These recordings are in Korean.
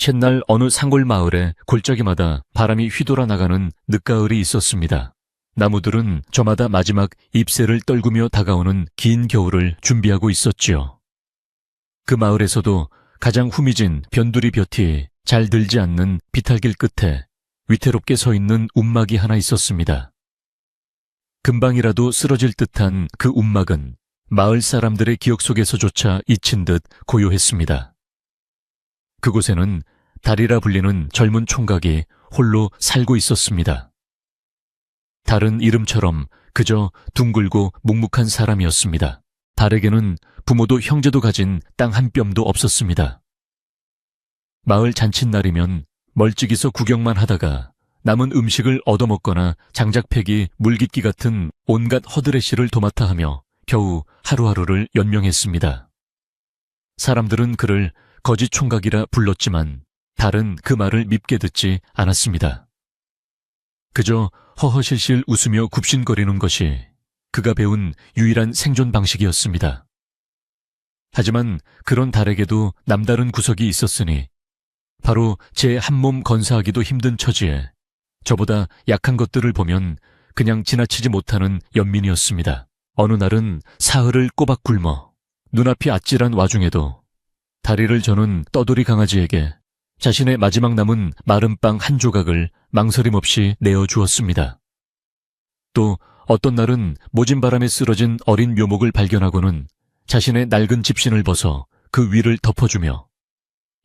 옛날 어느 산골 마을에 골짜기마다 바람이 휘돌아 나가는 늦가을이 있었습니다. 나무들은 저마다 마지막 잎새를 떨구며 다가오는 긴 겨울을 준비하고 있었지요. 그 마을에서도 가장 후미진 변두리 볕이 잘 들지 않는 비탈길 끝에 위태롭게 서 있는 움막이 하나 있었습니다. 금방이라도 쓰러질 듯한 그 움막은 마을 사람들의 기억 속에서조차 잊힌 듯 고요했습니다. 그곳에는 달이라 불리는 젊은 총각이 홀로 살고 있었습니다. 달은 이름처럼 그저 둥글고 묵묵한 사람이었습니다. 달에게는 부모도 형제도 가진 땅 한 뼘도 없었습니다. 마을 잔칫날이면 멀찍이서 구경만 하다가 남은 음식을 얻어먹거나 장작패기, 물깃기 같은 온갖 허드레시를 도맡아 하며 겨우 하루하루를 연명했습니다. 사람들은 그를 거지 총각이라 불렀지만 달은 그 말을 밉게 듣지 않았습니다. 그저 허허실실 웃으며 굽신거리는 것이 그가 배운 유일한 생존 방식이었습니다. 하지만 그런 달에게도 남다른 구석이 있었으니 바로 제 한몸 건사하기도 힘든 처지에 저보다 약한 것들을 보면 그냥 지나치지 못하는 연민이었습니다. 어느 날은 사흘을 꼬박 굶어 눈앞이 아찔한 와중에도 다리를 저는 떠돌이 강아지에게 자신의 마지막 남은 마른 빵 한 조각을 망설임 없이 내어주었습니다. 또 어떤 날은 모진 바람에 쓰러진 어린 묘목을 발견하고는 자신의 낡은 집신을 벗어 그 위를 덮어주며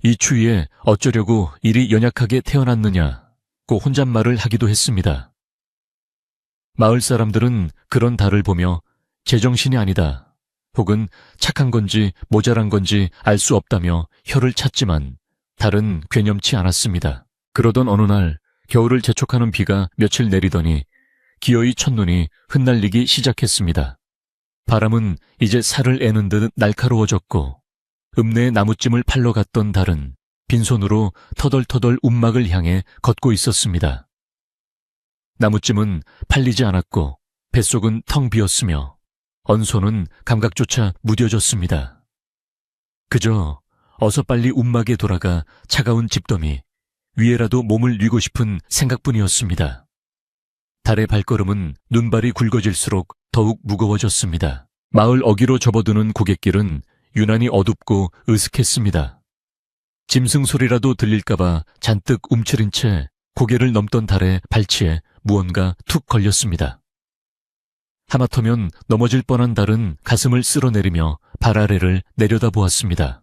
이 추위에 어쩌려고 이리 연약하게 태어났느냐고 혼잣말을 하기도 했습니다. 마을 사람들은 그런 달을 보며 제정신이 아니다 혹은 착한 건지 모자란 건지 알 수 없다며 혀를 찼지만 달은 괴념치 않았습니다. 그러던 어느 날 겨울을 재촉하는 비가 며칠 내리더니 기어이 첫눈이 흩날리기 시작했습니다. 바람은 이제 살을 애는 듯 날카로워졌고 읍내의 나무찜을 팔러 갔던 달은 빈손으로 터덜터덜 움막을 향해 걷고 있었습니다. 나무찜은 팔리지 않았고 뱃속은 텅 비었으며 언손은 감각조차 무뎌졌습니다. 그저 어서 빨리 움막에 돌아가 차가운 집더미 위에라도 몸을 뉘고 싶은 생각뿐이었습니다. 달의 발걸음은 눈발이 굵어질수록 더욱 무거워졌습니다. 마을 어귀로 접어드는 고갯길은 유난히 어둡고 으슥했습니다. 짐승 소리라도 들릴까봐 잔뜩 움츠린 채 고개를 넘던 달의 발치에 무언가 툭 걸렸습니다. 하마터면 넘어질 뻔한 달은 가슴을 쓸어내리며 발 아래를 내려다보았습니다.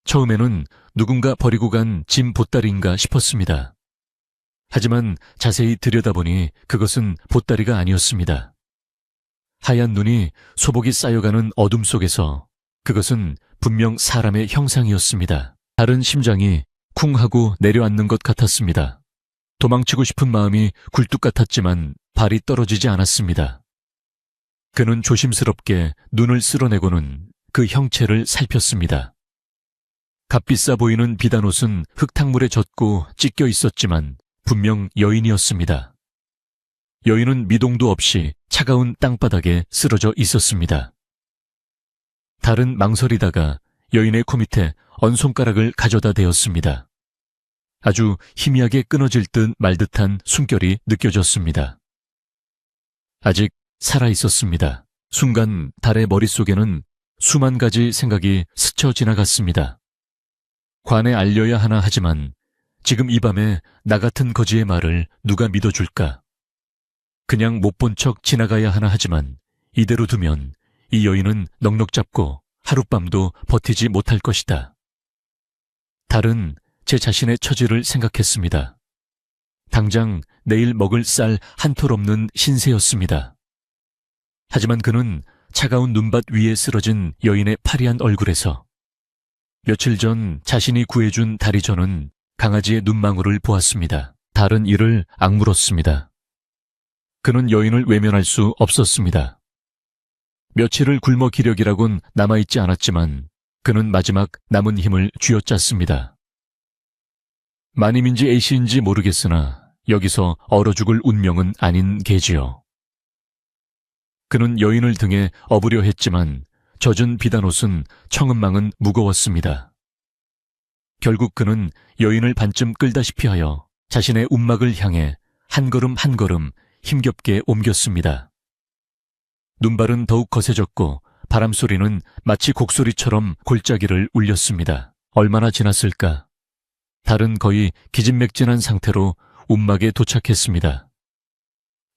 처음에는 누군가 버리고 간 짐 보따리인가 싶었습니다. 하지만 자세히 들여다보니 그것은 보따리가 아니었습니다. 하얀 눈이 소복이 쌓여가는 어둠 속에서 그것은 분명 사람의 형상이었습니다. 다른 심장이 쿵 하고 내려앉는 것 같았습니다. 도망치고 싶은 마음이 굴뚝 같았지만 발이 떨어지지 않았습니다. 그는 조심스럽게 눈을 쓸어내고는 그 형체를 살폈습니다. 값비싸 보이는 비단옷은 흙탕물에 젖고 찢겨 있었지만 분명 여인이었습니다. 여인은 미동도 없이 차가운 땅바닥에 쓰러져 있었습니다. 달은 망설이다가 여인의 코 밑에 언손가락을 가져다 대었습니다. 아주 희미하게 끊어질 듯 말 듯한 숨결이 느껴졌습니다. 아직 살아있었습니다. 순간 달의 머릿속에는 수만 가지 생각이 스쳐 지나갔습니다. 관에 알려야 하나 하지만 지금 이 밤에 나 같은 거지의 말을 누가 믿어줄까? 그냥 못 본 척 지나가야 하나 하지만 이대로 두면 이 여인은 넉넉 잡고 하룻밤도 버티지 못할 것이다. 달은 제 자신의 처지를 생각했습니다. 당장 내일 먹을 쌀 한 톨 없는 신세였습니다. 하지만 그는 차가운 눈밭 위에 쓰러진 여인의 파리한 얼굴에서 며칠 전 자신이 구해준 달이 저는 강아지의 눈망울을 보았습니다. 달은 이를 악물었습니다. 그는 여인을 외면할 수 없었습니다. 며칠을 굶어 기력이라곤 남아있지 않았지만 그는 마지막 남은 힘을 쥐어짰습니다. 마님인지 애시인지 모르겠으나 여기서 얼어 죽을 운명은 아닌 게지요. 그는 여인을 등에 업으려 했지만 젖은 비단옷은 청은망은 무거웠습니다. 결국 그는 여인을 반쯤 끌다시피 하여 자신의 움막을 향해 한 걸음 한 걸음 힘겹게 옮겼습니다. 눈발은 더욱 거세졌고 바람소리는 마치 곡소리처럼 골짜기를 울렸습니다. 얼마나 지났을까? 달은 거의 기진맥진한 상태로 움막에 도착했습니다.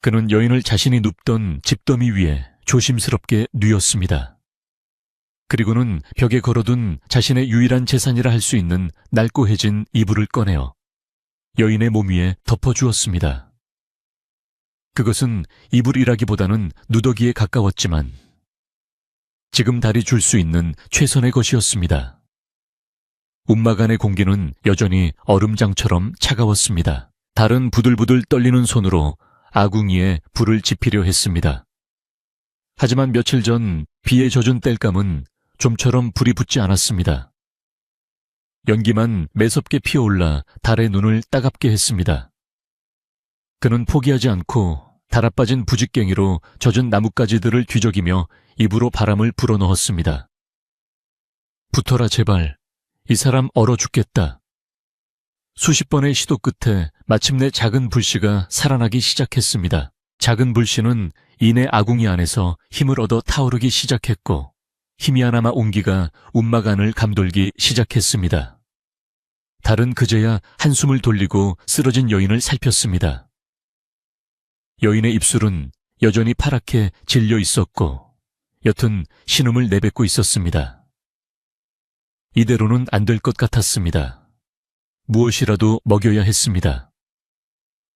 그는 여인을 자신이 눕던 집더미 위에 조심스럽게 뉘었습니다. 그리고는 벽에 걸어둔 자신의 유일한 재산이라 할 수 있는 낡고해진 이불을 꺼내어 여인의 몸 위에 덮어주었습니다. 그것은 이불이라기보다는 누더기에 가까웠지만 지금 달이 줄 수 있는 최선의 것이었습니다. 움막 안의 공기는 여전히 얼음장처럼 차가웠습니다. 달은 부들부들 떨리는 손으로 아궁이에 불을 지피려 했습니다. 하지만 며칠 전 비에 젖은 땔감은 좀처럼 불이 붙지 않았습니다. 연기만 매섭게 피어올라 달의 눈을 따갑게 했습니다. 그는 포기하지 않고 달아빠진 부직갱이로 젖은 나뭇가지들을 뒤적이며 입으로 바람을 불어넣었습니다. 붙어라 제발. 이 사람 얼어 죽겠다. 수십 번의 시도 끝에 마침내 작은 불씨가 살아나기 시작했습니다. 작은 불씨는 이내 아궁이 안에서 힘을 얻어 타오르기 시작했고 희미하나마 온기가 움막 안을 감돌기 시작했습니다. 달은 그제야 한숨을 돌리고 쓰러진 여인을 살폈습니다. 여인의 입술은 여전히 파랗게 질려 있었고 여튼 신음을 내뱉고 있었습니다. 이대로는 안 될 것 같았습니다. 무엇이라도 먹여야 했습니다.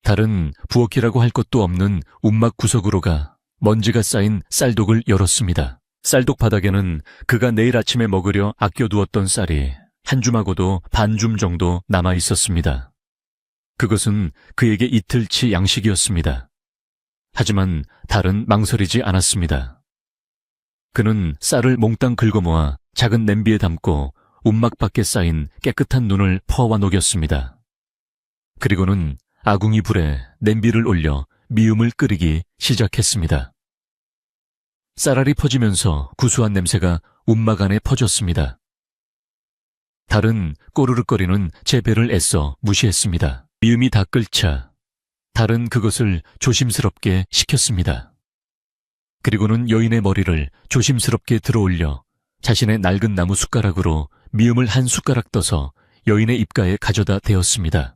달은 부엌이라고 할 것도 없는 움막 구석으로 가 먼지가 쌓인 쌀독을 열었습니다. 쌀독 바닥에는 그가 내일 아침에 먹으려 아껴두었던 쌀이 한 줌하고도 반 줌 정도 남아 있었습니다. 그것은 그에게 이틀치 양식이었습니다. 하지만 달은 망설이지 않았습니다. 그는 쌀을 몽땅 긁어모아 작은 냄비에 담고 움막 밖에 쌓인 깨끗한 눈을 퍼와 녹였습니다. 그리고는 아궁이 불에 냄비를 올려 미음을 끓이기 시작했습니다. 쌀알이 퍼지면서 구수한 냄새가 움막 안에 퍼졌습니다. 달은 꼬르륵거리는 제 배를 애써 무시했습니다. 미음이 다 끓자 달은 그것을 조심스럽게 식혔습니다. 그리고는 여인의 머리를 조심스럽게 들어올려 자신의 낡은 나무 숟가락으로 미음을 한 숟가락 떠서 여인의 입가에 가져다 대었습니다.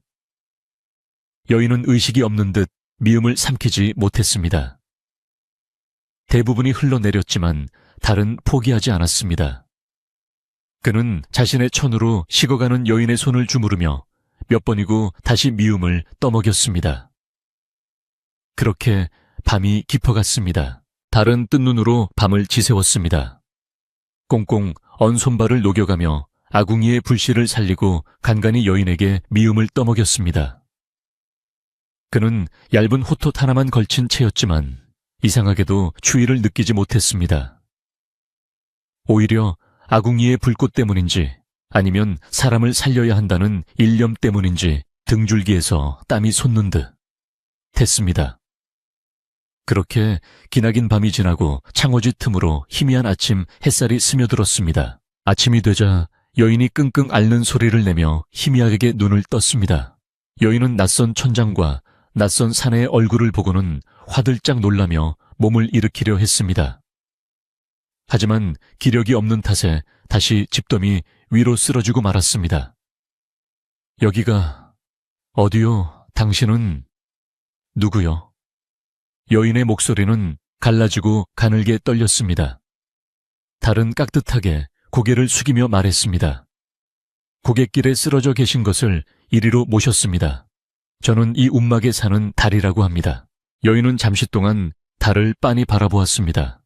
여인은 의식이 없는 듯 미음을 삼키지 못했습니다. 대부분이 흘러내렸지만 달은 포기하지 않았습니다. 그는 자신의 천으로 식어가는 여인의 손을 주무르며 몇 번이고 다시 미움을 떠먹였습니다. 그렇게 밤이 깊어갔습니다. 달은 뜬 눈으로 밤을 지새웠습니다. 꽁꽁 언 손발을 녹여가며 아궁이의 불씨를 살리고 간간히 여인에게 미움을 떠먹였습니다. 그는 얇은 호톳 하나만 걸친 채였지만 이상하게도 추위를 느끼지 못했습니다. 오히려 아궁이의 불꽃 때문인지 아니면 사람을 살려야 한다는 일념 때문인지 등줄기에서 땀이 솟는 듯 했습니다. 그렇게 기나긴 밤이 지나고 창호지 틈으로 희미한 아침 햇살이 스며들었습니다. 아침이 되자 여인이 끙끙 앓는 소리를 내며 희미하게 눈을 떴습니다. 여인은 낯선 천장과 낯선 사내의 얼굴을 보고는 화들짝 놀라며 몸을 일으키려 했습니다. 하지만 기력이 없는 탓에 다시 집더미 위로 쓰러지고 말았습니다. 여기가 어디요? 당신은 누구요? 여인의 목소리는 갈라지고 가늘게 떨렸습니다. 달은 깍듯하게 고개를 숙이며 말했습니다. 고갯길에 쓰러져 계신 것을 이리로 모셨습니다. 저는 이 움막에 사는 달이라고 합니다. 여인은 잠시 동안 달을 빤히 바라보았습니다.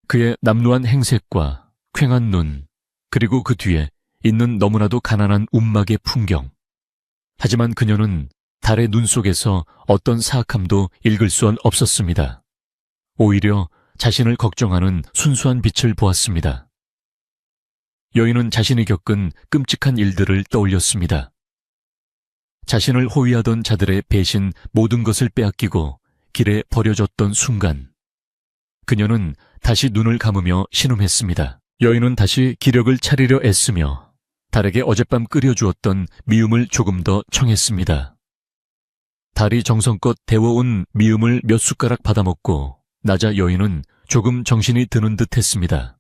그의 남루한 행색과 퀭한 눈, 그리고 그 뒤에 있는 너무나도 가난한 움막의 풍경. 하지만 그녀는 달의 눈 속에서 어떤 사악함도 읽을 수 없었습니다. 오히려 자신을 걱정하는 순수한 빛을 보았습니다. 여인은 자신이 겪은 끔찍한 일들을 떠올렸습니다. 자신을 호위하던 자들의 배신 모든 것을 빼앗기고 길에 버려졌던 순간 그녀는 다시 눈을 감으며 신음했습니다. 여인은 다시 기력을 차리려 애쓰며 달에게 어젯밤 끓여주었던 미음을 조금 더 청했습니다. 달이 정성껏 데워온 미음을 몇 숟가락 받아먹고 나자 여인은 조금 정신이 드는 듯 했습니다.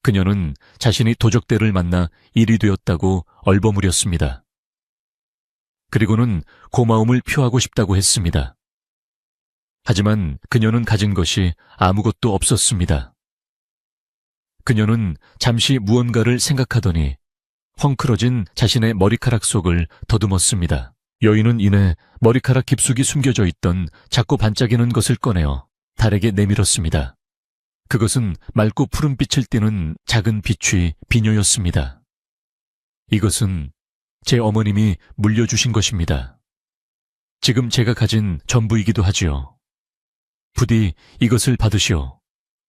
그녀는 자신이 도적대를 만나 일이 되었다고 얼버무렸습니다. 그리고는 고마움을 표하고 싶다고 했습니다. 하지만 그녀는 가진 것이 아무것도 없었습니다. 그녀는 잠시 무언가를 생각하더니 헝클어진 자신의 머리카락 속을 더듬었습니다. 여인은 이내 머리카락 깊숙이 숨겨져 있던 작고 반짝이는 것을 꺼내어 달에게 내밀었습니다. 그것은 맑고 푸른빛을 띠는 작은 비취 비녀였습니다. 이것은 제 어머님이 물려주신 것입니다. 지금 제가 가진 전부이기도 하지요. 부디 이것을 받으시오.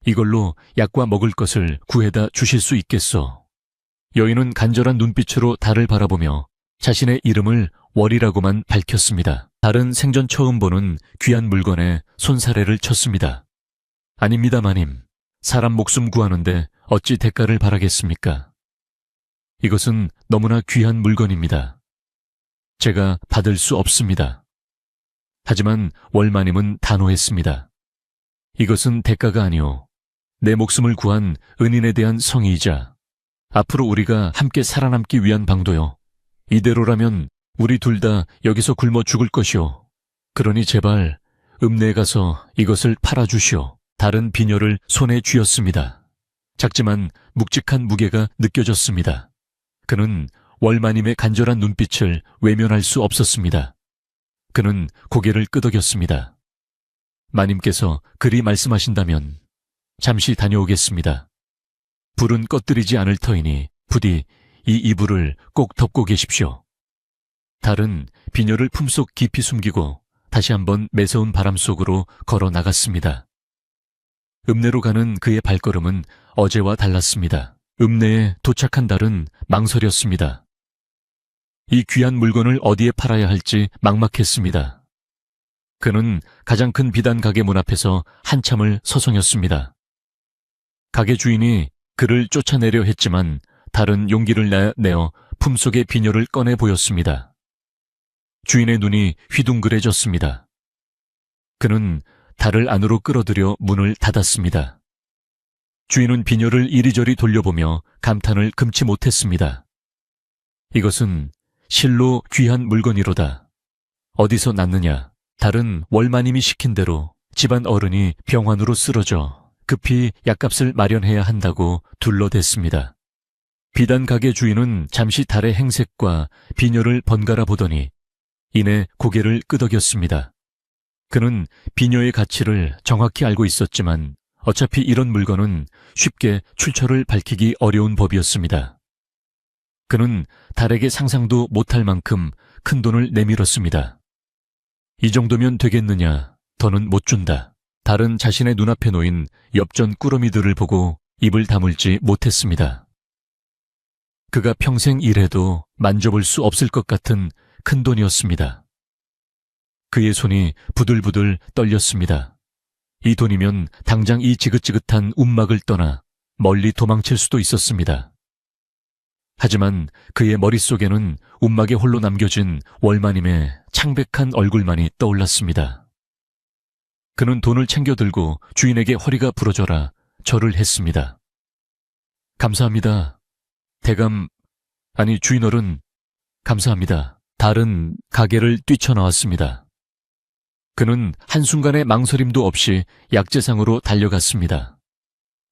이걸로 약과 먹을 것을 구해다 주실 수 있겠소. 여인은 간절한 눈빛으로 달을 바라보며 자신의 이름을 월이라고만 밝혔습니다. 달은 생전 처음 보는 귀한 물건에 손사래를 쳤습니다. 아닙니다, 마님. 사람 목숨 구하는데 어찌 대가를 바라겠습니까? 이것은 너무나 귀한 물건입니다. 제가 받을 수 없습니다. 하지만 월마님은 단호했습니다. 이것은 대가가 아니오. 내 목숨을 구한 은인에 대한 성의이자 앞으로 우리가 함께 살아남기 위한 방도요. 이대로라면 우리 둘 다 여기서 굶어 죽을 것이오. 그러니 제발 읍내에 가서 이것을 팔아주시오. 달은 비녀를 손에 쥐었습니다. 작지만 묵직한 무게가 느껴졌습니다. 그는 월마님의 간절한 눈빛을 외면할 수 없었습니다. 그는 고개를 끄덕였습니다. 마님께서 그리 말씀하신다면 잠시 다녀오겠습니다. 불은 꺼뜨리지 않을 터이니 부디 이 이불을 꼭 덮고 계십시오. 달은 비녀를 품속 깊이 숨기고 다시 한번 매서운 바람 속으로 걸어 나갔습니다. 읍내로 가는 그의 발걸음은 어제와 달랐습니다. 읍내에 도착한 달은 망설였습니다. 이 귀한 물건을 어디에 팔아야 할지 막막했습니다. 그는 가장 큰 비단 가게 문 앞에서 한참을 서성였습니다. 가게 주인이 그를 쫓아내려 했지만 달은 용기를 내어 품속의 비녀를 꺼내 보였습니다. 주인의 눈이 휘둥그레졌습니다. 그는 달을 안으로 끌어들여 문을 닫았습니다. 주인은 비녀를 이리저리 돌려보며 감탄을 금치 못했습니다. 이것은 실로 귀한 물건이로다. 어디서 났느냐? 달은 월마님이 시킨 대로 집안 어른이 병환으로 쓰러져 급히 약값을 마련해야 한다고 둘러댔습니다. 비단 가게 주인은 잠시 달의 행색과 비녀를 번갈아 보더니 이내 고개를 끄덕였습니다. 그는 비녀의 가치를 정확히 알고 있었지만 어차피 이런 물건은 쉽게 출처를 밝히기 어려운 법이었습니다. 그는 달에게 상상도 못할 만큼 큰 돈을 내밀었습니다. 이 정도면 되겠느냐, 더는 못 준다. 달은 자신의 눈앞에 놓인 엽전 꾸러미들을 보고 입을 다물지 못했습니다. 그가 평생 일해도 만져볼 수 없을 것 같은 큰 돈이었습니다. 그의 손이 부들부들 떨렸습니다. 이 돈이면 당장 이 지긋지긋한 움막을 떠나 멀리 도망칠 수도 있었습니다. 하지만 그의 머릿속에는 움막에 홀로 남겨진 월마님의 창백한 얼굴만이 떠올랐습니다. 그는 돈을 챙겨 들고 주인에게 허리가 부러져라 절을 했습니다. 감사합니다. 주인어른, 감사합니다. 달은 가게를 뛰쳐나왔습니다. 그는 한순간의 망설임도 없이 약재상으로 달려갔습니다.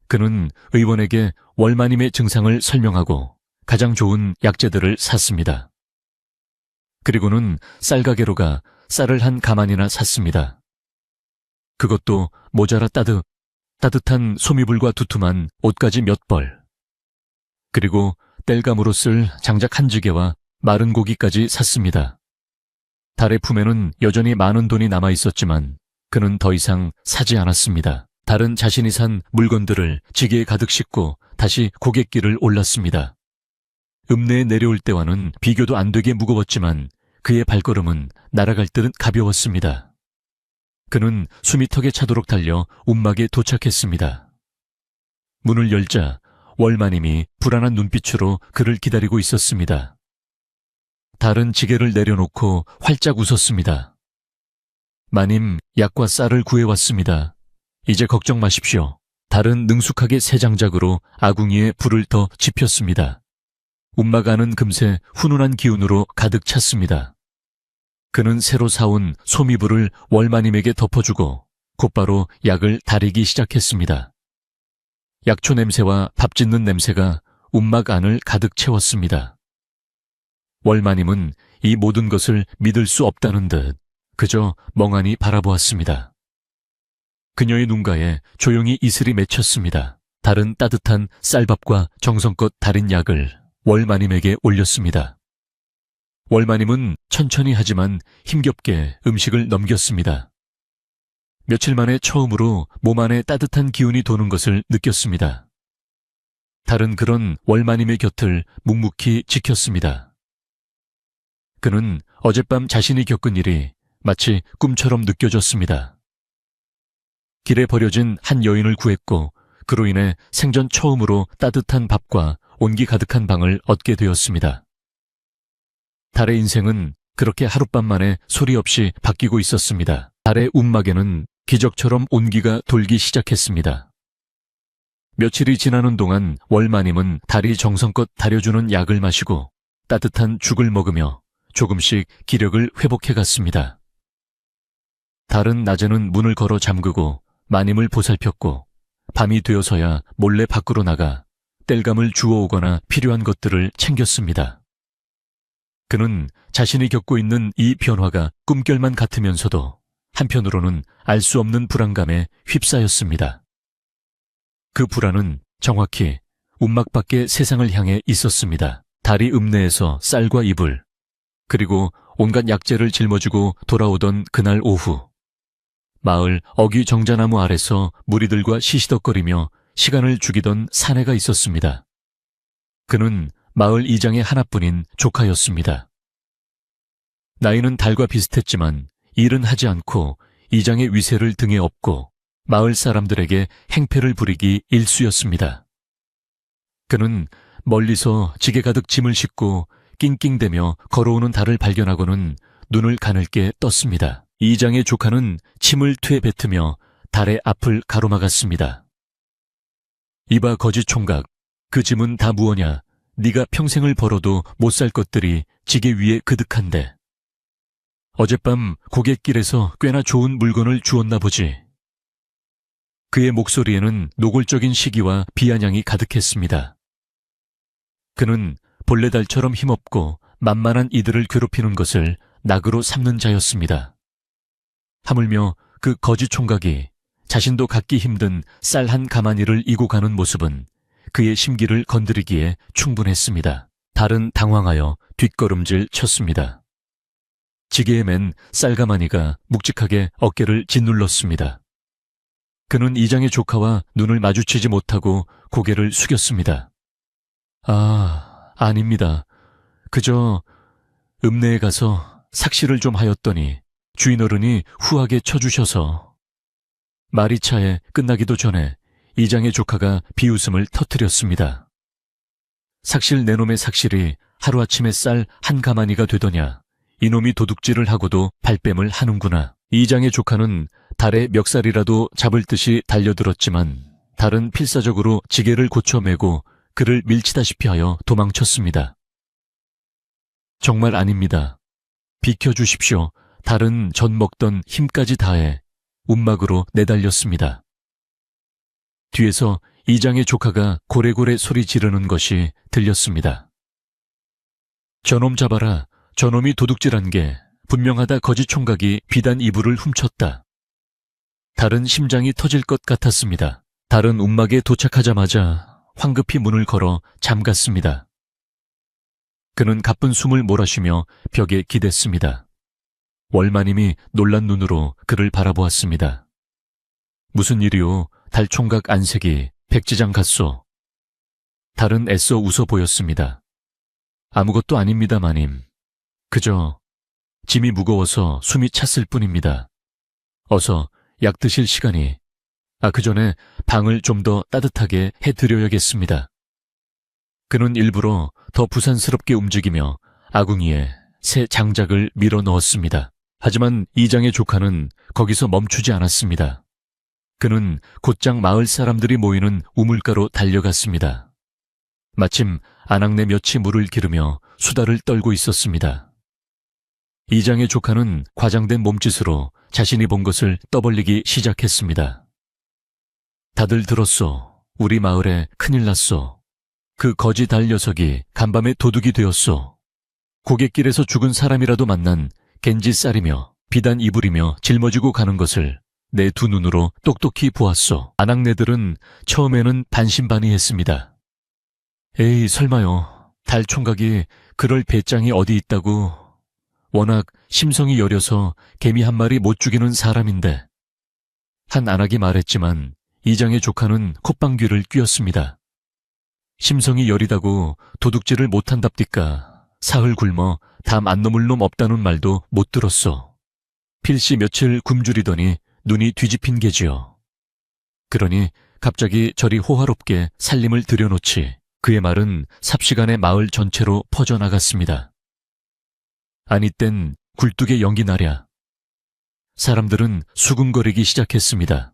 그는 의원에게 월마님의 증상을 설명하고 가장 좋은 약재들을 샀습니다. 그리고는 쌀가게로 가 쌀을 한 가만이나 샀습니다. 그것도 모자라 따뜻한 소미불과 두툼한 옷가지 몇 벌. 그리고 땔감으로 쓸 장작 한 지게와 마른 고기까지 샀습니다. 달의 품에는 여전히 많은 돈이 남아 있었지만 그는 더 이상 사지 않았습니다. 달은 자신이 산 물건들을 지게에 가득 싣고 다시 고갯길을 올랐습니다. 읍내에 내려올 때와는 비교도 안 되게 무거웠지만 그의 발걸음은 날아갈 듯 가벼웠습니다. 그는 숨이 턱에 차도록 달려 움막에 도착했습니다. 문을 열자 월마님이 불안한 눈빛으로 그를 기다리고 있었습니다. 달은 지게를 내려놓고 활짝 웃었습니다. 마님, 약과 쌀을 구해왔습니다. 이제 걱정 마십시오. 달은 능숙하게 새 장작으로 아궁이에 불을 더 지폈습니다. 움막 안은 금세 훈훈한 기운으로 가득 찼습니다. 그는 새로 사온 소미불을 월마님에게 덮어주고 곧바로 약을 다리기 시작했습니다. 약초 냄새와 밥 짓는 냄새가 움막 안을 가득 채웠습니다. 월마님은 이 모든 것을 믿을 수 없다는 듯 그저 멍하니 바라보았습니다. 그녀의 눈가에 조용히 이슬이 맺혔습니다. 달은 따뜻한 쌀밥과 정성껏 달인 약을 월마님에게 올렸습니다. 월마님은 천천히 하지만 힘겹게 음식을 넘겼습니다. 며칠 만에 처음으로 몸 안에 따뜻한 기운이 도는 것을 느꼈습니다. 달은 그런 월마님의 곁을 묵묵히 지켰습니다. 그는 어젯밤 자신이 겪은 일이 마치 꿈처럼 느껴졌습니다. 길에 버려진 한 여인을 구했고 그로 인해 생전 처음으로 따뜻한 밥과 온기 가득한 방을 얻게 되었습니다. 달의 인생은 그렇게 하룻밤 만에 소리 없이 바뀌고 있었습니다. 달의 움막에는 기적처럼 온기가 돌기 시작했습니다. 며칠이 지나는 동안 월마님은 달이 정성껏 다려주는 약을 마시고 따뜻한 죽을 먹으며 조금씩 기력을 회복해갔습니다. 달은 낮에는 문을 걸어 잠그고 마님을 보살폈고 밤이 되어서야 몰래 밖으로 나가 땔감을 주워오거나 필요한 것들을 챙겼습니다. 그는 자신이 겪고 있는 이 변화가 꿈결만 같으면서도 한편으로는 알 수 없는 불안감에 휩싸였습니다. 그 불안은 정확히 움막 밖의 세상을 향해 있었습니다. 달이 읍내에서 쌀과 이불, 그리고 온갖 약재를 짊어지고 돌아오던 그날 오후, 마을 어귀 정자나무 아래서 무리들과 시시덕거리며 시간을 죽이던 사내가 있었습니다. 그는 마을 이장의 하나뿐인 조카였습니다. 나이는 달과 비슷했지만 일은 하지 않고 이장의 위세를 등에 업고 마을 사람들에게 행패를 부리기 일쑤였습니다. 그는 멀리서 지게 가득 짐을 싣고 낑낑대며 걸어오는 달을 발견하고는 눈을 가늘게 떴습니다. 이장의 조카는 침을 퇴 뱉으며 달의 앞을 가로막았습니다. 이봐 거지 총각, 그 짐은 다 무엇냐? 네가 평생을 벌어도 못 살 것들이 지게 위에 그득한데. 어젯밤 고갯길에서 꽤나 좋은 물건을 주었나 보지. 그의 목소리에는 노골적인 시기와 비아냥이 가득했습니다. 그는 본래 달처럼 힘없고 만만한 이들을 괴롭히는 것을 낙으로 삼는 자였습니다. 하물며 그 거지 총각이 자신도 갖기 힘든 쌀 한 가마니를 이고 가는 모습은 그의 심기를 건드리기에 충분했습니다. 달은 당황하여 뒷걸음질 쳤습니다. 지게에 맨 쌀가마니가 묵직하게 어깨를 짓눌렀습니다. 그는 이장의 조카와 눈을 마주치지 못하고 고개를 숙였습니다. 아닙니다. 그저 읍내에 가서 삭시를 좀 하였더니 주인어른이 후하게 쳐주셔서. 말이 차에 끝나기도 전에 이장의 조카가 비웃음을 터뜨렸습니다. 삭실 내놈의 삭실이 하루아침에 쌀 한 가마니가 되더냐. 이놈이 도둑질을 하고도 발뺌을 하는구나. 이장의 조카는 달의 멱살이라도 잡을 듯이 달려들었지만 달은 필사적으로 지게를 고쳐매고 그를 밀치다시피 하여 도망쳤습니다. 정말 아닙니다. 비켜주십시오. 달은 전 먹던 힘까지 다해 움막으로 내달렸습니다. 뒤에서 이장의 조카가 고래고래 소리 지르는 것이 들렸습니다. 저놈 잡아라. 저놈이 도둑질한 게 분명하다. 거지 총각이 비단 이불을 훔쳤다. 달은 심장이 터질 것 같았습니다. 달은 움막에 도착하자마자 황급히 문을 걸어 잠갔습니다. 그는 가쁜 숨을 몰아쉬며 벽에 기댔습니다. 월마님이 놀란 눈으로 그를 바라보았습니다. 무슨 일이오? 달 총각 안색이 백지장 같소. 달은 애써 웃어 보였습니다. 아무것도 아닙니다, 마님. 그저 짐이 무거워서 숨이 찼을 뿐입니다. 어서 약 드실 시간이. 그 전에 방을 좀 더 따뜻하게 해드려야겠습니다. 그는 일부러 더 부산스럽게 움직이며 아궁이에 새 장작을 밀어 넣었습니다. 하지만 이장의 조카는 거기서 멈추지 않았습니다. 그는 곧장 마을 사람들이 모이는 우물가로 달려갔습니다. 마침 아낙네 몇이 물을 기르며 수다를 떨고 있었습니다. 이장의 조카는 과장된 몸짓으로 자신이 본 것을 떠벌리기 시작했습니다. 다들 들었소. 우리 마을에 큰일 났소. 그 거지 달 녀석이 간밤에 도둑이 되었소. 고갯길에서 죽은 사람이라도 만난 겐지 쌀이며 비단 이불이며 짊어지고 가는 것을 내 두 눈으로 똑똑히 보았소. 아낙네들은 처음에는 반신반의했습니다. 에이, 설마요. 달 총각이 그럴 배짱이 어디 있다고. 워낙 심성이 여려서 개미 한 마리 못 죽이는 사람인데. 한 안악이 말했지만 이장의 조카는 콧방귀를 뀌었습니다. 심성이 여리다고 도둑질을 못한답디까. 사흘 굶어 담 안 넘을 놈 없다는 말도 못 들었소. 필시 며칠 굶주리더니 눈이 뒤집힌 게지요. 그러니 갑자기 저리 호화롭게 살림을 들여놓지 그의 말은 삽시간에 마을 전체로 퍼져나갔습니다. 아니 땐 굴뚝에 연기 나랴. 사람들은 수군거리기 시작했습니다.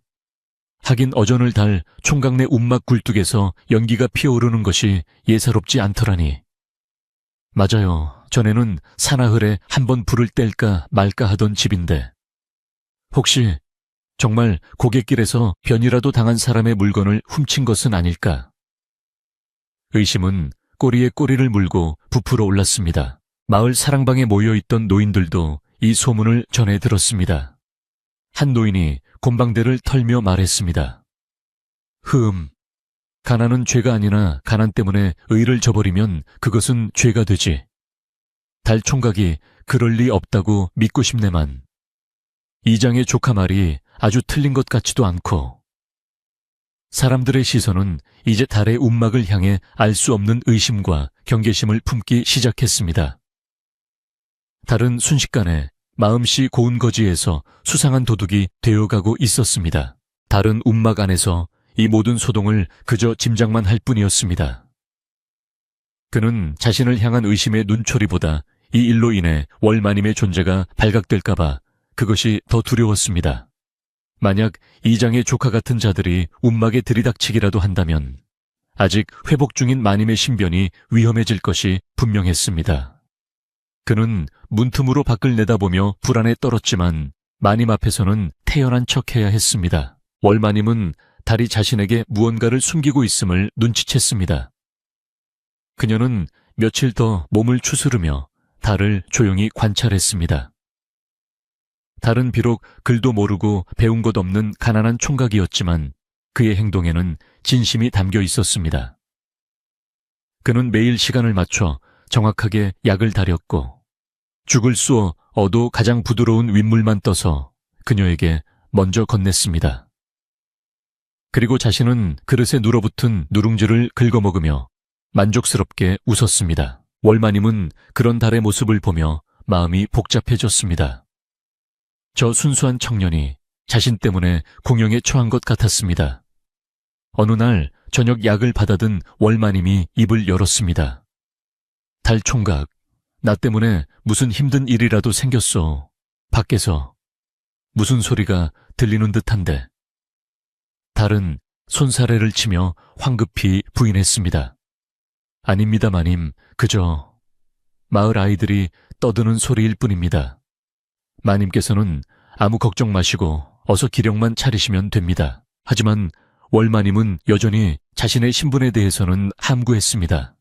하긴 어전을 달 총각 내 움막 굴뚝에서 연기가 피어오르는 것이 예사롭지 않더라니. 맞아요. 전에는 사나흘에 한 번 불을 뗄까 말까 하던 집인데 혹시 정말 고갯길에서 변이라도 당한 사람의 물건을 훔친 것은 아닐까? 의심은 꼬리에 꼬리를 물고 부풀어 올랐습니다. 마을 사랑방에 모여있던 노인들도 이 소문을 전해 들었습니다. 한 노인이 곰방대를 털며 말했습니다. 가난은 죄가 아니나 가난 때문에 의를 저버리면 그것은 죄가 되지. 달 총각이 그럴 리 없다고 믿고 싶네만. 이장의 조카 말이 아주 틀린 것 같지도 않고. 사람들의 시선은 이제 달의 움막을 향해 알 수 없는 의심과 경계심을 품기 시작했습니다. 달은 순식간에 마음씨 고운 거지에서 수상한 도둑이 되어가고 있었습니다. 달은 움막 안에서 이 모든 소동을 그저 짐작만 할 뿐이었습니다. 그는 자신을 향한 의심의 눈초리보다 이 일로 인해 월마님의 존재가 발각될까봐 그것이 더 두려웠습니다. 만약 이장의 조카 같은 자들이 움막에 들이닥치기라도 한다면 아직 회복 중인 마님의 신변이 위험해질 것이 분명했습니다. 그는 문틈으로 밖을 내다보며 불안에 떨었지만 마님 앞에서는 태연한 척해야 했습니다. 월마님은 달이 자신에게 무언가를 숨기고 있음을 눈치챘습니다. 그녀는 며칠 더 몸을 추스르며 달을 조용히 관찰했습니다. 달은 비록 글도 모르고 배운 것 없는 가난한 총각이었지만 그의 행동에는 진심이 담겨 있었습니다. 그는 매일 시간을 맞춰 정확하게 약을 다렸고 죽을 쏘어 어도 가장 부드러운 윗물만 떠서 그녀에게 먼저 건넸습니다. 그리고 자신은 그릇에 눌어붙은 누룽지를 긁어먹으며 만족스럽게 웃었습니다. 월마님은 그런 달의 모습을 보며 마음이 복잡해졌습니다. 저 순수한 청년이 자신 때문에 공영에 처한 것 같았습니다. 어느 날 저녁 약을 받아든 월마님이 입을 열었습니다. 달 총각, 나 때문에 무슨 힘든 일이라도 생겼어. 밖에서 무슨 소리가 들리는 듯한데. 달은 손사래를 치며 황급히 부인했습니다. 아닙니다, 마님. 그저 마을 아이들이 떠드는 소리일 뿐입니다. 마님께서는 아무 걱정 마시고 어서 기력만 차리시면 됩니다. 하지만 월마님은 여전히 자신의 신분에 대해서는 함구했습니다.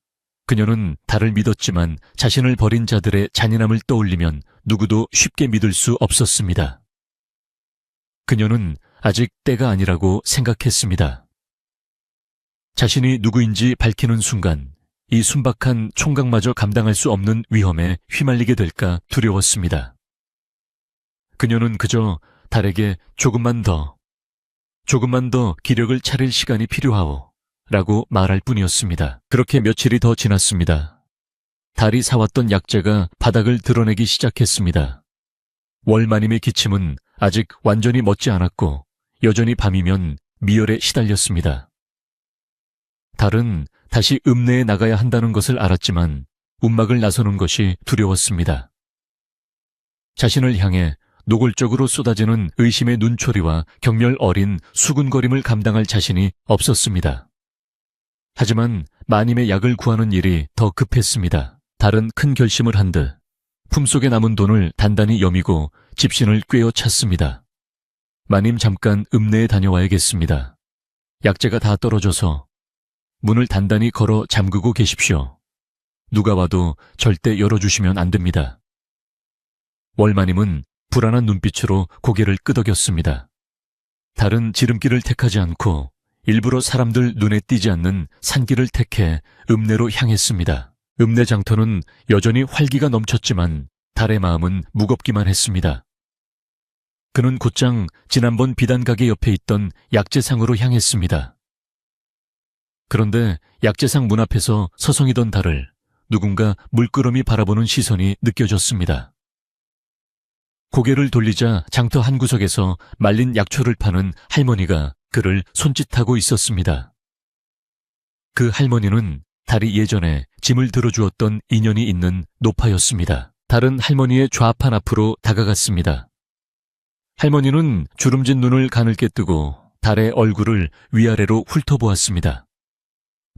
그녀는 달을 믿었지만 자신을 버린 자들의 잔인함을 떠올리면 누구도 쉽게 믿을 수 없었습니다. 그녀는 아직 때가 아니라고 생각했습니다. 자신이 누구인지 밝히는 순간 이 순박한 총각마저 감당할 수 없는 위험에 휘말리게 될까 두려웠습니다. 그녀는 그저 달에게 조금만 더 기력을 차릴 시간이 필요하오 라고 말할 뿐이었습니다. 그렇게 며칠이 더 지났습니다. 달이 사왔던 약재가 바닥을 드러내기 시작했습니다. 월마님의 기침은 아직 완전히 멎지 않았고 여전히 밤이면 미열에 시달렸습니다. 달은 다시 읍내에 나가야 한다는 것을 알았지만 움막을 나서는 것이 두려웠습니다. 자신을 향해 노골적으로 쏟아지는 의심의 눈초리와 경멸 어린 수군거림을 감당할 자신이 없었습니다. 하지만 마님의 약을 구하는 일이 더 급했습니다. 달은 큰 결심을 한 듯 품속에 남은 돈을 단단히 여미고 집신을 꿰어 찼습니다. 마님 잠깐 읍내에 다녀와야겠습니다. 약재가 다 떨어져서 문을 단단히 걸어 잠그고 계십시오. 누가 와도 절대 열어주시면 안 됩니다. 월마님은 불안한 눈빛으로 고개를 끄덕였습니다. 달은 지름길을 택하지 않고 일부러 사람들 눈에 띄지 않는 산길을 택해 읍내로 향했습니다. 읍내 장터는 여전히 활기가 넘쳤지만 달의 마음은 무겁기만 했습니다. 그는 곧장 지난번 비단가게 옆에 있던 약재상으로 향했습니다. 그런데 약재상 문 앞에서 서성이던 달을 누군가 물끄러미 바라보는 시선이 느껴졌습니다. 고개를 돌리자 장터 한 구석에서 말린 약초를 파는 할머니가 그를 손짓하고 있었습니다. 그 할머니는 달이 예전에 짐을 들어주었던 인연이 있는 노파였습니다. 달은 할머니의 좌판 앞으로 다가갔습니다. 할머니는 주름진 눈을 가늘게 뜨고 달의 얼굴을 위아래로 훑어보았습니다.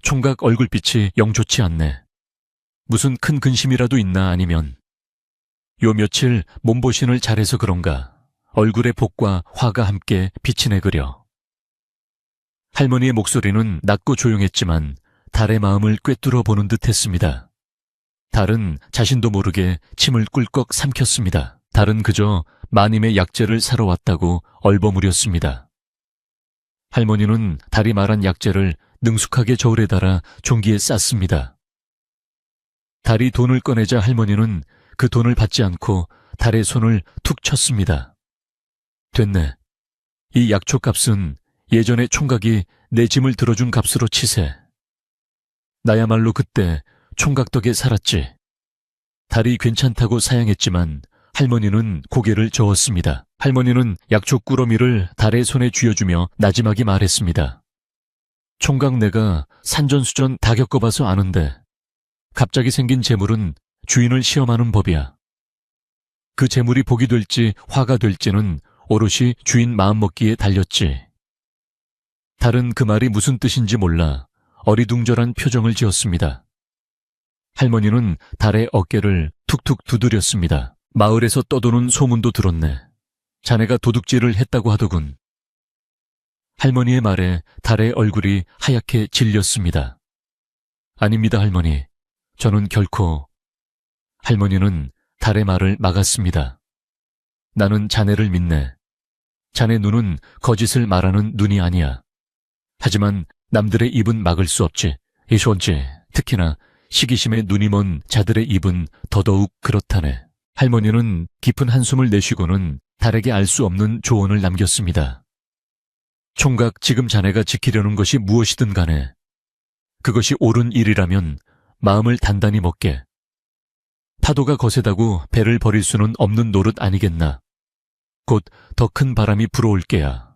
총각 얼굴빛이 영 좋지 않네. 무슨 큰 근심이라도 있나 아니면 요 며칠 몸보신을 잘해서 그런가 얼굴의 복과 화가 함께 빛이 내그려. 할머니의 목소리는 낮고 조용했지만 달의 마음을 꿰뚫어 보는 듯 했습니다. 달은 자신도 모르게 침을 꿀꺽 삼켰습니다. 달은 그저 마님의 약재를 사러 왔다고 얼버무렸습니다. 할머니는 달이 말한 약재를 능숙하게 저울에 달아 종기에 쌌습니다. 달이 돈을 꺼내자 할머니는 그 돈을 받지 않고 달의 손을 툭 쳤습니다. 됐네. 이 약초 값은 예전에 총각이 내 짐을 들어준 값으로 치세. 나야말로 그때 총각 덕에 살았지. 달이 괜찮다고 사양했지만 할머니는 고개를 저었습니다. 할머니는 약초 꾸러미를 달의 손에 쥐어주며 나지막이 말했습니다. 총각 내가 산전수전 다 겪어봐서 아는데 갑자기 생긴 재물은 주인을 시험하는 법이야. 그 재물이 복이 될지 화가 될지는 오롯이 주인 마음먹기에 달렸지. 달은 그 말이 무슨 뜻인지 몰라 어리둥절한 표정을 지었습니다. 할머니는 달의 어깨를 툭툭 두드렸습니다. 마을에서 떠도는 소문도 들었네. 자네가 도둑질을 했다고 하더군. 할머니의 말에 달의 얼굴이 하얗게 질렸습니다. 아닙니다, 할머니. 저는 결코... 할머니는 달의 말을 막았습니다. 나는 자네를 믿네. 자네 눈은 거짓을 말하는 눈이 아니야. 하지만 남들의 입은 막을 수 없지. 이손지 특히나 시기심에 눈이 먼 자들의 입은 더더욱 그렇다네. 할머니는 깊은 한숨을 내쉬고는 달에게 알 수 없는 조언을 남겼습니다. 총각 지금 자네가 지키려는 것이 무엇이든 간에 그것이 옳은 일이라면 마음을 단단히 먹게. 파도가 거세다고 배를 버릴 수는 없는 노릇 아니겠나. 곧 더 큰 바람이 불어올 게야.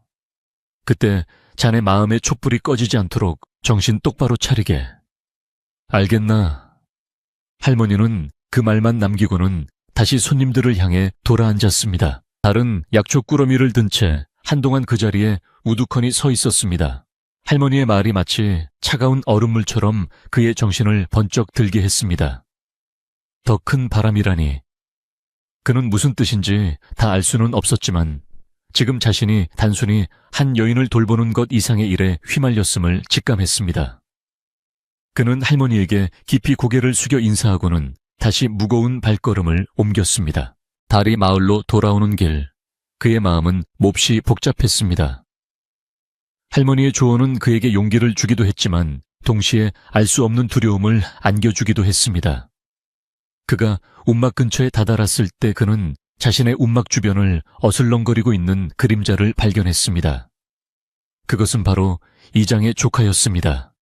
그때 자네 마음의 촛불이 꺼지지 않도록 정신 똑바로 차리게. 알겠나? 할머니는 그 말만 남기고는 다시 손님들을 향해 돌아앉았습니다. 달은 약초 꾸러미를 든 채 한동안 그 자리에 우두커니 서 있었습니다. 할머니의 말이 마치 차가운 얼음물처럼 그의 정신을 번쩍 들게 했습니다. 더 큰 바람이라니. 그는 무슨 뜻인지 다 알 수는 없었지만 지금 자신이 단순히 한 여인을 돌보는 것 이상의 일에 휘말렸음을 직감했습니다. 그는 할머니에게 깊이 고개를 숙여 인사하고는 다시 무거운 발걸음을 옮겼습니다. 달이 마을로 돌아오는 길, 그의 마음은 몹시 복잡했습니다. 할머니의 조언은 그에게 용기를 주기도 했지만 동시에 알 수 없는 두려움을 안겨주기도 했습니다. 그가 움막 근처에 다다랐을 때 그는 자신의 움막 주변을 어슬렁거리고 있는 그림자를 발견했습니다. 그것은 바로 이장의 조카였습니다.